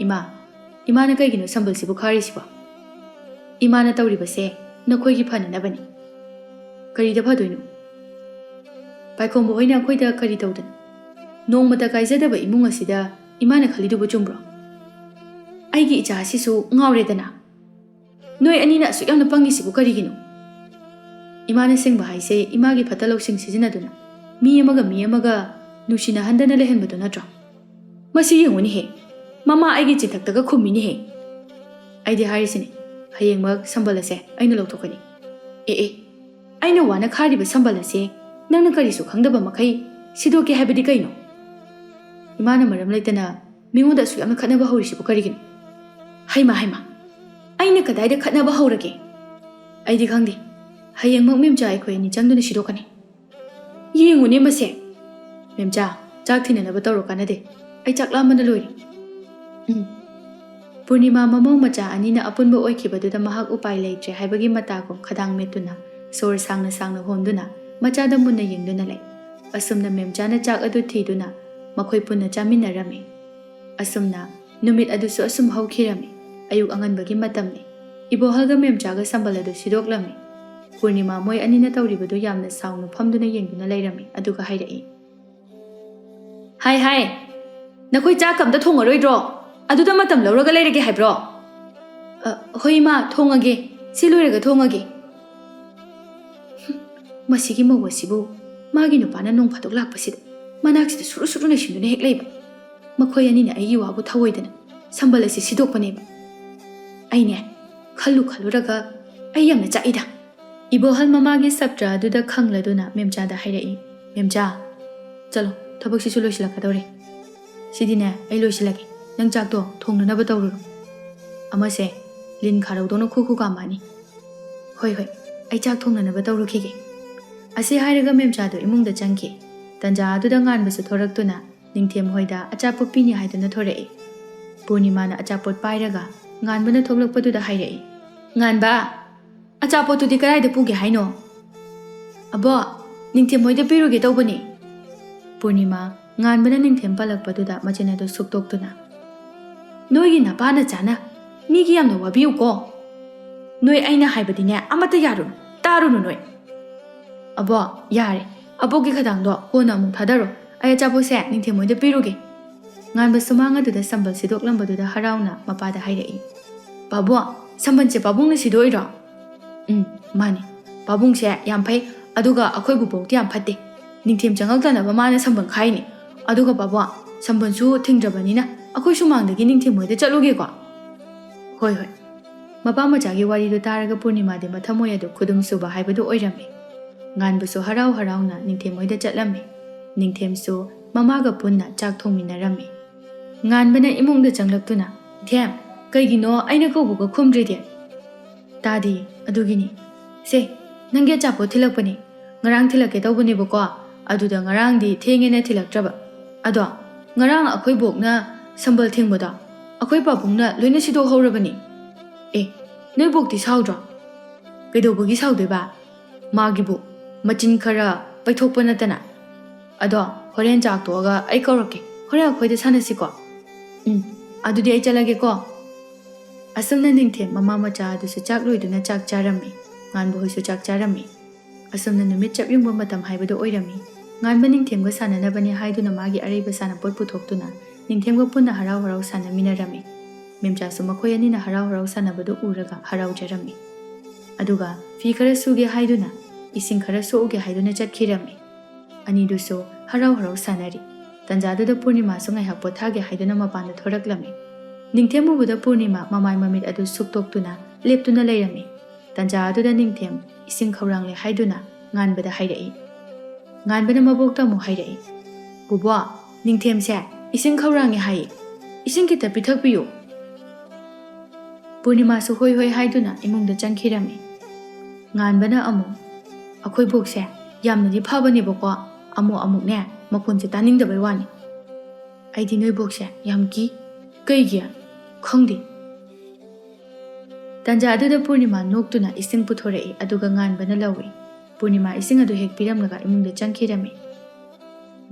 ꯏꯃꯥꯅ ꯀꯩꯒꯤꯅꯣ ꯁꯝꯕꯜꯁꯤꯕꯨ ꯈꯥꯔꯤꯁꯤꯕꯣ? ꯏꯃꯥꯅ ꯇꯧꯔꯤꯕꯁꯦ ꯅꯈꯣꯏꯒꯤ ꯐꯅꯅꯕꯅꯤ꯫ ꯀꯔꯤꯗ ꯐꯗꯣꯏꯅꯣ? ꯄꯥꯏꯈꯣꯝꯕ ꯍꯣꯏꯅ ꯑꯩꯈꯣꯏꯗ ꯀꯔꯤ ꯇꯧꯗꯅ? ꯅꯣꯡꯃꯇ ꯀꯥꯏꯖꯗꯕ ꯏꯃꯨꯡ ꯑꯁꯤꯗ ꯏꯃꯥꯅ ꯈꯜꯂꯤꯗꯨꯕꯨ ꯆꯨꯝꯕ꯭ꯔꯣ? ꯑꯩꯒꯤ ꯏꯆꯥ ꯑꯁꯤꯁꯨ ꯉꯥꯎꯔꯦꯗꯅ꯫ ꯅꯣꯏ ꯑꯅꯤꯅ ꯑꯁꯨꯛ ꯌꯥꯝꯅ ꯄꯪꯉꯤꯁꯤꯕꯨ ꯀꯔꯤꯒꯤꯅꯣ? ꯏꯃꯥꯅ ꯁꯤꯡꯕ ꯍꯥꯏꯁꯦ ꯏꯃꯥꯒꯤ ꯐꯠꯇ ꯂꯧꯁꯤꯡ ꯁꯤꯖꯤꯟꯅꯗꯨꯅ ꯃꯤ ꯑꯃꯒ ꯅꯨꯡꯁꯤꯅꯍꯟꯗꯅ ꯂꯩꯍꯟꯕꯗꯨ ꯅꯠꯇ꯭ꯔꯣ? ꯃꯁꯤ ꯌꯦꯡꯉꯨꯅꯦꯍꯦ, ꯃꯃꯥ ꯑꯩꯒꯤ ꯆꯤꯟꯊꯛꯇꯒ ꯈꯨꯝꯃꯤꯅꯦꯍꯦ꯫ ꯑꯩꯗꯤ ꯍꯥꯏꯔꯤꯁꯤꯅꯤ, ꯍꯌꯦꯡꯃꯛ ꯁꯝꯕꯜ ꯑꯁꯦ ꯑꯩꯅ ꯂꯧꯊꯣꯛꯀꯅꯤ꯫ ꯑꯩꯅ ꯋꯥꯅ ꯈꯥꯔꯤꯕ ꯁꯝꯕꯜ ꯑꯁꯦ ꯅꯪꯅ ꯀꯔꯤꯁꯨ ꯈꯪꯗꯕ ꯃꯈꯩ ꯁꯤꯗꯣꯛꯀꯦ ꯍꯥꯏꯕꯗꯤ ꯀꯩꯅꯣ? ꯏꯃꯥꯅ ꯃꯔꯝ ꯂꯩꯇꯅ ꯃꯤꯉꯣꯟꯗ ꯑꯁꯨꯛ ꯌꯥꯝꯅ ꯈꯠꯅꯕ ꯍꯧꯔꯤꯁꯤꯕꯨ ꯀꯔꯤꯒꯤꯅꯣ? ꯍꯩꯃꯥ, ꯑꯩꯅ ꯀꯗꯥꯏꯗ ꯈꯠꯅꯕ ꯍꯧꯔꯒꯦ? ꯑꯩꯗꯤ ꯈꯪꯗꯦ, ꯍꯌꯦꯡꯃꯛ ꯃꯦꯝꯆꯥ ꯑꯩꯈꯣꯏ ꯑꯅꯤ ꯆꯪꯗꯨꯅ ꯁꯤꯗꯣꯛꯀꯅꯤ꯫ ꯌꯦꯡꯉꯨꯅꯦ ꯃꯁꯦ꯫ ꯃꯦꯝꯆꯥ, ꯆꯥꯛ ꯊꯤꯅꯅꯕ ꯇꯧꯔꯣ, ꯀꯥꯟꯅꯗꯦ, ꯑꯩ ꯆꯥꯛ ꯂꯥꯝꯕꯅ ꯂꯣꯏꯔꯦ꯫ ꯄꯨꯔꯅꯤꯃꯥ ꯃꯃꯧ ꯃꯆꯥ ꯑꯅꯤꯅ ꯑꯄꯨꯟꯕ ꯑꯣꯏꯈꯤꯕꯗꯨꯗ ꯃꯍꯥꯛ ꯎꯄꯥꯏ ꯂꯩꯇ꯭ꯔꯦ ꯍꯥꯏꯕꯒꯤ ꯃꯇꯥꯒꯨꯝ ꯈꯗꯥꯡ ꯃꯦꯠꯇꯨꯅ ꯁꯣꯔ ꯁꯥꯡꯅ ꯍꯣꯟꯗꯨꯅ ꯃꯆꯥꯗ ꯃꯨꯟꯅ ꯌꯦꯡꯗꯨꯅ ꯂꯩ꯫ ꯑꯁꯨꯝꯅ ꯃꯦꯝꯆꯥꯅ ꯆꯥꯛ ꯑꯗꯨ ꯊꯤꯗꯨꯅ ꯃꯈꯣꯏ ꯄꯨꯟꯅ ꯆꯥꯃꯤꯟꯅꯔꯝꯃꯤ꯫ ꯑꯁꯨꯝꯅ ꯅꯨꯃꯤꯠ ꯑꯗꯨꯁꯨ ꯑꯁꯨꯝ ꯍꯧꯈꯤꯔꯝꯃꯤ꯫ ꯑꯌꯨꯛ ꯑꯉꯟꯕꯒꯤ ꯃꯇꯝꯅꯤ꯫ ꯏꯕꯣꯍꯜꯒ ꯃꯦꯝꯆꯥꯒ ꯁꯝꯕꯜ ꯑꯗꯨ ꯁꯤꯗꯣꯛꯂꯝꯃꯤ꯫ ꯄꯨꯔꯅꯤꯃꯥ ꯃꯣꯏ ꯑꯅꯤꯅ ꯇꯧꯔꯤꯕꯗꯨ ꯌꯥꯝꯅ ꯁꯥꯎꯅ ꯐꯝꯗꯨꯅ ꯌꯦꯡꯗꯨꯅ ꯂꯩꯔꯝꯃꯤ꯫ ꯑꯗꯨꯒ ꯍꯥꯏꯔꯛꯏ, ꯍꯥꯏ, ꯅꯈꯣꯏ ꯆꯥꯛ ꯑꯝꯇ ꯊꯣꯡꯉꯔꯣꯏꯗ꯭ꯔꯣ? ꯑꯗꯨꯗ ꯃꯇꯝ ꯂꯧꯔꯒ ꯂꯩꯔꯒꯦ ꯍꯥꯏꯕ꯭ꯔꯣ? ꯍꯣꯏ ꯏꯃꯥ, ꯊꯣꯡꯉꯒꯦ, ꯁꯤ ꯂꯣꯏꯔꯒ ꯊꯣꯡꯉꯒꯦ꯫ ꯃꯁꯤꯒꯤ ꯃꯧ ꯑꯁꯤꯕꯨ ꯃꯥꯒꯤ ꯅꯨꯄꯥꯅ ꯅꯣꯡ ꯐꯥꯗꯣꯛ ꯂꯥꯛꯄꯁꯤꯗ ꯃꯅꯥꯛꯁꯤꯗ ꯁꯨꯔꯨ ꯅꯩꯁꯤꯟꯗꯨꯅ ꯍꯦꯛ ꯂꯩꯕ꯫ ꯃꯈꯣꯏ ꯑꯅꯤꯅ ꯑꯩꯒꯤ ꯋꯥꯕꯨ ꯊꯧꯑꯣꯏꯗꯅ ꯁꯝꯕꯜ ꯑꯁꯤ ꯁꯤꯗꯣꯛꯄꯅꯦꯕ꯫ ꯑꯩꯅꯦ ꯈꯜꯂꯨꯔꯒ ꯑꯩ ꯌꯥꯝꯅ ꯆꯥꯛꯏꯗ꯫ ꯏꯕꯣꯍꯜ ꯃꯃꯥꯒꯤ ꯁꯞꯇ꯭ꯔ ꯑꯗꯨꯗ ꯈꯪꯂꯗꯨꯅ ꯃꯦꯝꯆꯥꯗ ꯍꯥꯏꯔꯛꯏ, ꯃꯦꯝꯆꯥ, ꯆꯠꯂꯣ, ꯊꯕꯛꯁꯤꯁꯨ ꯂꯣꯏꯁꯤꯜꯂꯛꯀꯗꯧꯔꯦ꯫ ꯁꯤꯗꯤꯅꯦ ꯑꯩ ꯂꯣꯏꯁꯤꯜꯂꯒꯦ, ꯅꯪ ꯆꯥꯛꯇꯣ ꯊꯣꯡꯅꯅꯕ ꯇꯧꯔꯨꯔꯣ꯫ ꯑꯃꯁꯦ ꯂꯤꯟ ꯈꯥꯔꯧꯗꯧꯅ ꯈꯨ ꯀꯥꯝꯃꯛꯑꯅꯤ꯫ ꯍꯣꯏ, ꯑꯩ ꯆꯥꯛ ꯊꯣꯡꯅꯅꯕ ꯇꯧꯔꯨꯈꯤꯒꯦ꯫ ꯑꯁꯤ ꯍꯥꯏꯔꯒ ꯃꯦꯝꯆꯥꯗꯣ ꯏꯃꯨꯡꯗ ꯆꯪꯈꯤ꯫ ꯇꯟꯖꯥ ꯑꯗꯨꯗ ꯉꯥꯟꯕꯁꯨ ꯊꯣꯔꯛꯇꯨꯅ ꯅꯤꯡꯊꯦꯝ ꯍꯣꯏꯗ ꯑꯆꯥꯄꯣꯠ ꯄꯤꯅꯤ ꯍꯥꯏꯗꯨꯅ ꯊꯣꯔꯛꯏ꯫ ꯄꯨꯔꯅꯤꯃꯥꯅ ꯑꯆꯥꯄꯣꯠ ꯄꯥꯏꯔꯒ ꯉꯥꯟꯕꯅ ꯊꯣꯛꯂꯛꯄꯗꯨꯗ ꯍꯥꯏꯔꯛꯏ, ꯉꯥꯟꯕ, ꯑꯆꯥꯄꯣꯠꯇꯨꯗꯤ ꯀꯗꯥꯏꯗ ꯄꯨꯒꯦ ꯍꯥꯏꯅꯣ? ꯑꯕꯣ, ꯅꯤꯡꯊꯦꯝ ꯍꯣꯏꯗ ꯄꯤꯔꯨꯒꯦ ꯇꯧꯕꯅꯤ꯫ ꯄꯨꯔꯅꯤꯃꯥ ꯉꯥꯟꯕꯅ ꯅꯤꯡꯊꯦꯝ ꯄꯜꯂꯛꯄꯗꯨꯗ ꯃꯆꯤꯟ ꯑꯗꯨ ꯁꯨꯛꯇꯣꯛꯇꯨꯅ, ꯅꯣꯏꯒꯤ ꯅꯄꯥꯅ ꯆꯥꯅ ꯃꯤꯒꯤ ꯌꯥꯝꯅ ꯋꯥꯕꯤꯌꯨꯀꯣ꯫ ꯅꯣꯏ ꯑꯩꯅ ꯍꯥꯏꯕꯗꯤꯅꯦ ꯑꯃꯠꯇ ꯌꯥꯔꯨꯅꯨ, ꯇꯥꯔꯨꯅꯨ ꯅꯣꯏ꯫ ꯑꯕꯣ, ꯌꯥꯔꯦ, ꯑꯕꯣꯛꯀꯤ ꯈꯗꯥꯡꯗꯣ ꯀꯣꯟꯅ ꯑꯃꯨꯛ ꯊꯥꯗꯔꯣ, ꯑꯩ ꯑꯆꯥꯄꯣꯠꯁꯦ ꯅꯤꯡꯊꯦꯝ ꯍꯣꯏꯗ ꯄꯤꯔꯨꯒꯦ꯫ ꯉꯥꯟꯕ ꯁꯨꯃꯥꯡ ꯑꯗꯨꯗ ꯁꯝꯕꯜ ꯁꯤꯗꯣꯛꯂꯝꯕꯗꯨꯗ ꯍꯔꯥꯎꯅ ꯃꯄꯥꯗ ꯍꯥꯏꯔꯛꯏ, ꯄꯥꯕꯨꯡ, ꯁꯝꯕꯜꯁꯦ ꯄꯥꯕꯨꯡꯅ ꯁꯤꯗꯣꯛꯏꯔꯣ? ꯃꯥꯅꯤ, ꯄꯥꯕꯨꯡꯁꯦ ꯌꯥꯝ ꯐꯩ, ꯑꯗꯨꯒ ꯑꯩꯈꯣꯏ ꯕꯨꯕꯣꯛꯇꯤ ꯌꯥꯝ ꯐꯠꯇꯦ꯫ ꯅꯤꯡꯊꯦꯝ ꯆꯪꯉꯛꯇꯅꯕ ꯃꯥꯅ ꯁꯝꯕꯜ ꯈꯥꯏꯅꯤ꯫ ꯑꯗꯨꯒ ꯄꯥꯕꯨꯡ, ꯁꯝꯕꯜꯁꯨ ꯊꯤꯡꯗ꯭ꯔꯕꯅꯤꯅ ꯑꯩꯈꯣꯏ ꯁꯨꯃꯥꯡꯗꯒꯤ ꯅꯤꯡꯊꯦꯝ ꯍꯣꯏꯗ ꯆꯠꯂꯨꯒꯦꯀꯣ? ꯍꯣꯏ꯫ ꯃꯄꯥ ꯃꯆꯥꯒꯤ ꯋꯥꯔꯤꯗꯨ ꯇꯥꯔꯒ ꯄꯨꯔꯅꯤꯃꯥꯗꯤ ꯃꯊꯃꯣꯏ ꯑꯗꯨ ꯈꯨꯗꯨꯝ ꯁꯨꯕ ꯍꯥꯏꯕꯗꯨ ꯑꯣꯏꯔꯝꯃꯤ꯫ ꯉꯥꯟꯕꯁꯨ ꯍꯔꯥꯎꯅ ꯅꯤꯡꯊꯦꯝ ꯍꯣꯏꯗ ꯆꯠꯂꯝꯃꯤ꯫ ꯅꯤꯡꯊꯦꯝꯁꯨ ꯃꯃꯥꯒ ꯄꯨꯟꯅ ꯆꯥꯛ ꯊꯣꯡꯃꯤꯟꯅꯔꯝꯃꯤ꯫ ꯉꯥꯟꯕꯅ ꯏꯃꯨꯡꯗ ꯆꯪꯂꯛꯇꯨꯅ, ꯅꯤꯡꯊꯦꯝ, ꯀꯩꯒꯤꯅೋ ꯑꯩꯅ ꯀꯧꯕꯒ ꯈꯨꯝꯗ꯭ꯔꯤꯗꯤ? ꯇꯥꯗꯦ, ꯑꯗꯨꯒꯤꯅꯤ꯫ ꯁꯦ, ꯅꯪꯒꯤ ꯑꯆꯥꯄꯣꯠ ꯊꯤꯜꯂꯛꯄꯅꯤ꯫ ꯉꯔꯥꯡ ꯊꯤꯜꯂꯛꯀꯦ ꯇꯧꯕꯅꯦꯕꯀꯣ, ꯑꯗꯨꯗ ꯉꯔꯥꯡꯗꯤ ꯊꯦꯡꯉꯦꯅ ꯊꯤꯜꯂꯛꯇ꯭ꯔꯕ꯫ ꯑꯗꯣ ꯉꯔꯥꯡ ꯑꯩꯈꯣꯏ ꯕꯣꯛꯅ ꯁꯝꯕꯜ ꯊꯤꯡꯕꯗꯣ ꯑꯩꯈꯣꯏ ꯄꯥꯕꯨꯡꯅ ꯂꯣꯏꯅ ꯁꯤꯗꯣꯛꯍꯧꯔꯕꯅꯤ꯫ ꯅꯣꯏ ꯕꯣꯛꯇꯤ ꯁꯥꯎꯗ꯭ꯔꯣ? ꯀꯩꯗꯧꯕꯒꯤ ꯁꯥꯎꯗꯣꯏꯕ? ꯃꯥꯒꯤꯕꯨ ꯃꯆꯤꯟ ꯈꯔ ꯄꯩꯊꯣꯛꯄ ꯅꯠꯇꯅ꯫ ꯑꯗꯣ ꯍꯣꯔꯦꯟ ꯆꯥꯛ ꯇꯣꯛꯑꯒ ꯑꯩ ꯀꯧꯔꯛꯀꯦ, ꯍꯣꯔꯦꯟ ꯑꯩꯈꯣꯏꯗ ꯁꯥꯟꯅꯁꯤꯀꯣ? ꯑꯗꯨꯗꯤ ꯑꯩ ꯆꯠꯂꯒꯦꯀꯣ꯫ ꯑꯁꯨꯝꯅ ꯅꯤꯡꯊꯦꯝ ꯃꯃꯥ ꯃꯆꯥ ꯑꯗꯨꯁꯨ ꯆꯥꯛ ꯂꯣꯏꯗꯨꯅ ꯆꯥꯛ ꯆꯥꯔꯝꯃꯤ꯫ ꯉꯥꯟꯕ ꯍꯣꯏꯁꯨ ꯆꯥꯛ ಚಾರಮ್ಮಿ. ಅಸಮ್ನ ನುಮಿತ್ ಚಪ್ ಯುಂಬ ಮತಂ ಹಾಯ್ಬದು ಒಯ್ರಮ್ಮಿ. ꯉꯥꯟꯕ ꯅꯤꯡꯊꯦꯝꯒ ꯁꯥꯟꯅꯅꯕꯅꯤ ꯍꯥꯏꯗꯨꯅ ꯃꯥꯒꯤ ꯑꯔꯩꯕ ꯁꯥꯟꯅꯄꯣꯠ ꯄꯨꯊꯣꯛꯇꯨꯅ ꯅꯤꯡꯊꯦꯝꯒ ꯄꯨꯟꯅ ꯍꯔꯥꯎ ꯍꯔꯥꯎ ꯁꯥꯟꯅꯃꯤꯟꯅꯔꯝꯃꯤ. ꯃꯦꯝꯆꯥꯁꯨ ꯃꯈꯣꯏ ꯑꯅꯤꯅ ꯍꯔꯥꯎ ꯍꯔꯥꯎ ꯁꯥꯟꯅꯕꯗꯨ ꯎꯔꯒ ꯍꯔꯥꯎꯖꯔꯝꯃꯤ. ꯑꯗꯨꯒ ꯐꯤ ꯈꯔ ꯁꯨꯒꯦ ꯍꯥꯏꯗꯨꯅ ꯏꯁꯤꯡ ꯈꯔ ꯁꯣꯛꯎꯒꯦ ꯍꯥꯏꯗꯨꯅ ꯆꯠꯈꯤꯔꯝꯃꯤ. ꯑꯅꯤꯗꯨꯁꯨ ꯍꯔꯥꯎ ꯍꯔꯥꯎ ꯁꯥꯟꯅꯔꯤ. ꯇꯟꯖꯥꯗꯨꯗ ꯄꯨꯔꯅꯤꯃꯥꯁꯨ ꯉꯥꯏꯍꯥꯛ ꯄꯣꯊꯥꯒꯦ ꯍꯥꯏꯗꯨꯅ ꯃꯄꯥꯟꯗ ꯊꯣꯔꯛꯂꯝꯃꯤ. ꯅꯤꯡꯊꯦꯝ ꯎꯕꯗ ꯄꯨꯔꯅꯤꯃꯥ ꯃꯃꯥꯏ ꯃꯃꯤꯠ ꯑꯗꯨ ꯁꯨꯛꯇꯣꯛꯇꯨꯅ ꯂꯦꯞꯇꯨꯅ ꯂꯩꯔꯝꯃꯤ. ꯇꯟꯖꯥ ꯑꯗꯨꯗ ꯅꯤꯡꯊꯦꯝ ꯏꯁꯤꯡ ꯈꯧꯔꯥꯡꯂꯦ ꯍꯥꯏꯗꯨꯅ ꯉꯥꯟꯕꯗ ꯍꯥꯏꯔꯛꯏ. ꯉꯥꯟꯕꯅ ꯃꯕꯣꯛꯇ ꯑꯃꯨꯛ ꯍꯥꯏꯔꯛꯏ. ꯕꯨꯕꯣ, ꯅꯤꯡꯊꯦꯝꯁꯦ ꯏꯁꯤꯡ ꯈꯧꯔꯥꯡꯉꯦ ꯍꯥꯏꯌꯦ. ꯏꯁꯤꯡ ꯈꯤꯇ ꯄꯤꯊꯛꯄꯤꯌꯨ. ꯄꯨꯔꯅꯤꯃꯥꯁꯨ ꯍꯣꯏ ꯍꯣꯏ ꯍꯥꯏꯗꯨꯅ ꯏꯃꯨꯡꯗ ꯆꯪꯈꯤꯔꯝꯃꯤ. ꯉꯥꯟꯕꯅ ꯑꯃꯨꯛ, ꯑꯩꯈꯣꯏ ꯕꯣꯛꯁꯦ ꯌꯥꯝꯅꯗꯤ ꯐꯕꯅꯦꯕꯀꯣ, ꯑꯃꯨꯛꯅꯦ ꯃꯈꯣꯟꯁꯦ ꯇꯥꯅꯤꯡꯗꯕꯩ ꯋꯥꯅꯤ. ꯑꯩꯗꯤ ꯅꯣꯏ ꯕꯣꯛꯁꯦ ꯌꯥꯝ ꯀꯤ. ꯀꯩꯒꯤ? ꯈꯪꯗꯦ. ꯇꯟꯖꯥ ꯑꯗꯨꯗ ꯄꯨꯔꯅꯤꯃꯥ ꯅꯣꯛꯇꯨꯅ ꯏꯁꯤꯡ ꯄꯨꯊꯣꯔꯛꯏ. ꯑꯗꯨꯒ ꯉꯥꯟꯕꯅ ꯂꯧꯏ. ꯄꯨꯔꯅꯤꯃꯥ ꯏꯁꯤꯡ ꯑꯗꯨ ꯍꯦꯛ ꯄꯤꯔꯝꯂꯒ ꯏꯃꯨꯡꯗ ꯆꯪꯈꯤꯔꯝꯃꯤ.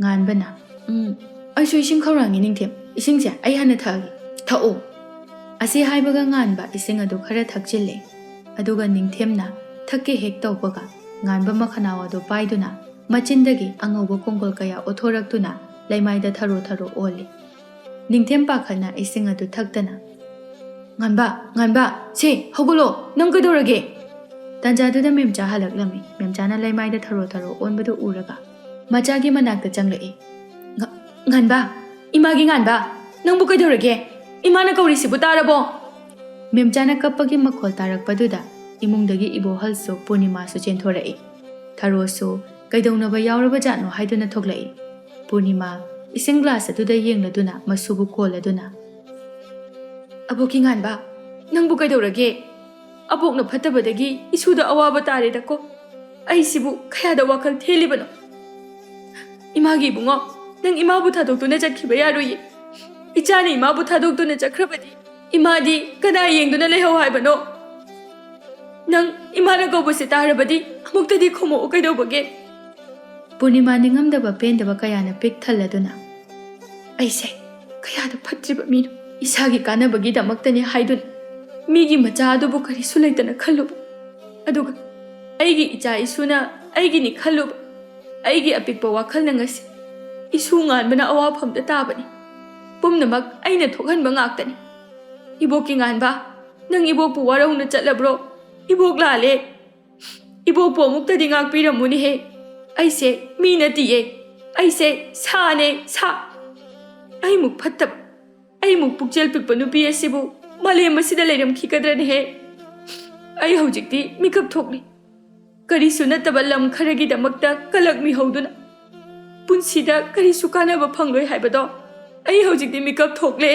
ꯉꯥꯟꯕꯅ ꯑꯩꯁꯨ ꯏꯁꯤꯡ ꯈꯧꯔꯥꯡꯉꯤ ꯅꯤꯡꯊꯦꯝ ꯏꯁꯤꯡꯁꯦ ꯑꯩ ꯍꯥꯟꯅ ꯊꯛꯑꯒꯦ ꯊꯛꯑꯣ ꯑꯁꯤ ꯍꯥꯏꯕꯒ ꯉꯥꯟꯕ ꯏꯁꯤꯡ ꯑꯗꯨ ꯈꯔ ꯊꯛꯆꯤꯜꯂꯦ ꯑꯗꯨꯒ ꯅꯤꯡꯊꯦꯝꯅ ꯊꯛꯀꯦ ꯍꯦꯛ ꯇꯧꯕꯒ ꯉꯥꯟꯕ ꯃꯈꯅꯥꯎ ꯑꯗꯨ ꯄꯥꯏꯗꯨꯅ ꯃꯆꯤꯟꯗꯒꯤ ꯑꯉꯧꯕ ꯀꯣꯡꯒꯣꯜ ꯀꯌꯥ ꯑꯣꯠꯊꯣꯔꯛꯇꯨꯅ ꯂꯩꯃꯥꯏꯗ ꯊꯔꯣ ꯊꯔꯣ ꯑꯣꯜꯂꯤ ꯅꯤꯡꯊꯦꯝ ꯄꯥꯈꯠꯅ ꯏꯁꯤꯡ ꯑꯗꯨ ꯊꯛꯇꯅ ꯉꯥꯟꯕ ꯁꯦ ꯍꯧꯒꯠꯂꯣ ꯅꯪ ꯀꯩꯗꯧꯔꯒꯦ ꯇꯥꯟꯖꯥꯗꯨꯗ ꯃꯦꯝꯆꯥ ꯍꯜꯂꯛꯂꯝꯃꯤ ꯃꯦꯝꯆꯥꯅ ꯂꯩꯃꯥꯏꯗ ꯊꯔꯣ ꯊꯔꯣ ꯑꯣꯟꯕꯗꯨ ꯎꯔꯒ ꯃꯆꯥꯒꯤ ꯃꯅꯥꯛꯇ ꯆꯪꯂꯛꯏ ꯉꯥꯟꯕ ꯏꯃꯥꯒꯤ ꯉꯥꯟꯕ ꯅꯪꯕꯨ ꯀꯩꯗꯧꯔꯒꯦ ꯏꯃꯥꯅ ꯀꯧꯔꯤꯁꯤꯕꯨ ꯇꯥꯔꯕꯣ ꯃꯦꯝꯆꯥꯅ ꯀꯞꯄꯒꯤ ꯃꯈꯣꯜ ꯇꯥꯔꯛꯄꯗꯨꯗ ꯏꯃꯨꯡꯗꯒꯤ ꯏꯕꯣꯍꯜꯁꯨ ꯄꯨꯔꯅꯤꯃꯥꯁꯨ ꯆꯦꯟꯊꯣꯔꯛꯏ ꯊꯔꯣꯁꯨ ꯀꯩꯗꯧꯅꯕ ꯌꯥꯎꯔꯕꯖꯥꯠꯅꯣ ꯍꯥꯏꯗꯨꯅ ꯊꯣꯛꯂꯛꯏ ꯄꯨꯔꯅꯤꯃꯥ ꯏꯁꯤꯡ ꯒ꯭ꯂꯥꯁ ꯑꯗꯨꯗ ꯌꯦꯡꯂꯗꯨꯅ ꯃꯁꯨꯕꯨ ꯀꯣꯜꯂꯗꯨꯅ ꯑꯕꯣꯛꯀꯤ ꯉꯥꯟꯕ ꯅꯪꯕꯨ ꯀꯩꯗꯧꯔꯒꯦ ꯑꯕꯣꯛꯅ ꯐꯠꯇꯕꯗꯒꯤ ꯏꯁꯨꯗ ꯑꯋꯥꯕ ꯇꯥꯔꯦꯗꯀꯣ ꯑꯩꯁꯤꯕꯨ ꯀꯌꯥꯗ ꯋꯥꯈꯜ ꯊꯦꯜꯂꯤꯕꯅꯣ 이마기 ꯏꯕꯨꯡꯉꯣ ꯅꯪ 이마부 타독도내 잡히바 야로이 이짜니 이마부 타독도내 잡크라바디 이마디 그나 이행도나 레호 하이바노 ꯅꯪ ꯏꯃꯥꯅ ꯀꯧꯕꯁꯦ ꯇꯥꯔꯕꯗꯤ ꯑꯃꯨꯛꯇꯗꯤ ꯈꯨꯝꯃꯛꯎ ꯀꯩꯗꯧꯕꯒꯦ ꯄꯨꯔꯅꯤꯃꯥ ꯅꯤꯡꯉꯝꯗꯕ ꯄꯦꯟꯗꯕ ꯀꯌꯥꯅ ꯄꯤꯛ ꯊꯜꯂꯗꯨꯅ ꯑꯩꯁꯦ ꯀꯌꯥꯗ ꯐꯠꯇ꯭ꯔꯤꯕ ꯃꯤꯅꯣ ꯏꯁꯥꯒꯤ ꯀꯥꯟꯅꯕꯒꯤꯗꯃꯛꯇꯅꯤ ꯍꯥꯏꯗꯨꯅ ꯃꯤꯒꯤ ꯃꯆꯥ ꯑꯗꯨꯕꯨ ꯀꯔꯤꯁꯨ ꯂꯩꯇꯅ ꯈꯜꯂꯨꯕ ꯑꯗꯨꯒ ꯑꯩꯒꯤ ꯏꯆꯥ ꯏꯁꯨꯅ ꯑꯩꯒꯤꯅꯤ ꯈꯜꯂꯨꯕ ꯑꯩꯒꯤ ꯑꯄꯤꯛꯄ ꯋꯥꯈꯜꯅ ꯉꯁꯤ ꯏꯁꯨ ꯉꯥꯟꯕꯅ ꯑꯋꯥꯐꯝꯗ ꯇꯥꯕꯅꯤ ꯄꯨꯝꯅꯃꯛ ꯑꯩꯅ ꯊꯣꯛꯍꯟꯕ ꯉꯥꯛꯇꯅꯤ 이보기 ꯉꯥꯟꯕ ꯅꯪ 이보부 와라우나 ꯆꯠꯂꯕ꯭ꯔꯣ 이보ꯛ ꯂꯥꯜꯂꯦ 이보부 ꯑꯃꯨꯛꯇꯗꯤ ꯉꯥꯛꯄꯤꯔꯝꯃꯨꯅꯦꯍꯦ ꯑꯩꯁꯦ ꯃꯤ ꯅꯠꯇꯤꯌꯦ ꯑꯩꯁꯦ ꯁꯥꯅꯦ ꯁꯥ ꯑꯩꯃꯨꯛ ꯐꯠꯇꯕ ꯑꯩꯃꯨꯛ ꯄꯨꯛꯆꯦꯜ ꯄꯤꯛꯄ ꯅꯨꯄꯤ ꯑꯁꯤꯕꯨ ꯃꯥꯂꯦꯝ ꯑꯁꯤꯗ ꯂꯩꯔꯝꯈꯤꯒꯗ꯭ꯔꯅꯦꯍꯦ ꯑꯩ ꯍꯧꯖꯤꯛꯇꯤ ꯃꯤꯀꯞ ꯊꯣꯛꯂꯤ ꯀꯔꯤꯁꯨ ꯅꯠꯇꯕ ꯂꯝ ꯈꯔꯒꯤꯗꯃꯛꯇ ꯀꯂꯛ ꯃꯤꯍꯧꯗꯨꯅ ꯄꯨꯟꯁꯤꯗ ꯀꯔꯤꯁꯨ ꯀꯥꯟꯅꯕ ꯐꯪꯂꯣꯏ ꯍꯥꯏꯕꯗꯣ ꯑꯩ ꯍꯧꯖꯤꯛꯇꯤ ꯃꯤꯀꯞ ꯊꯣꯛꯂꯦ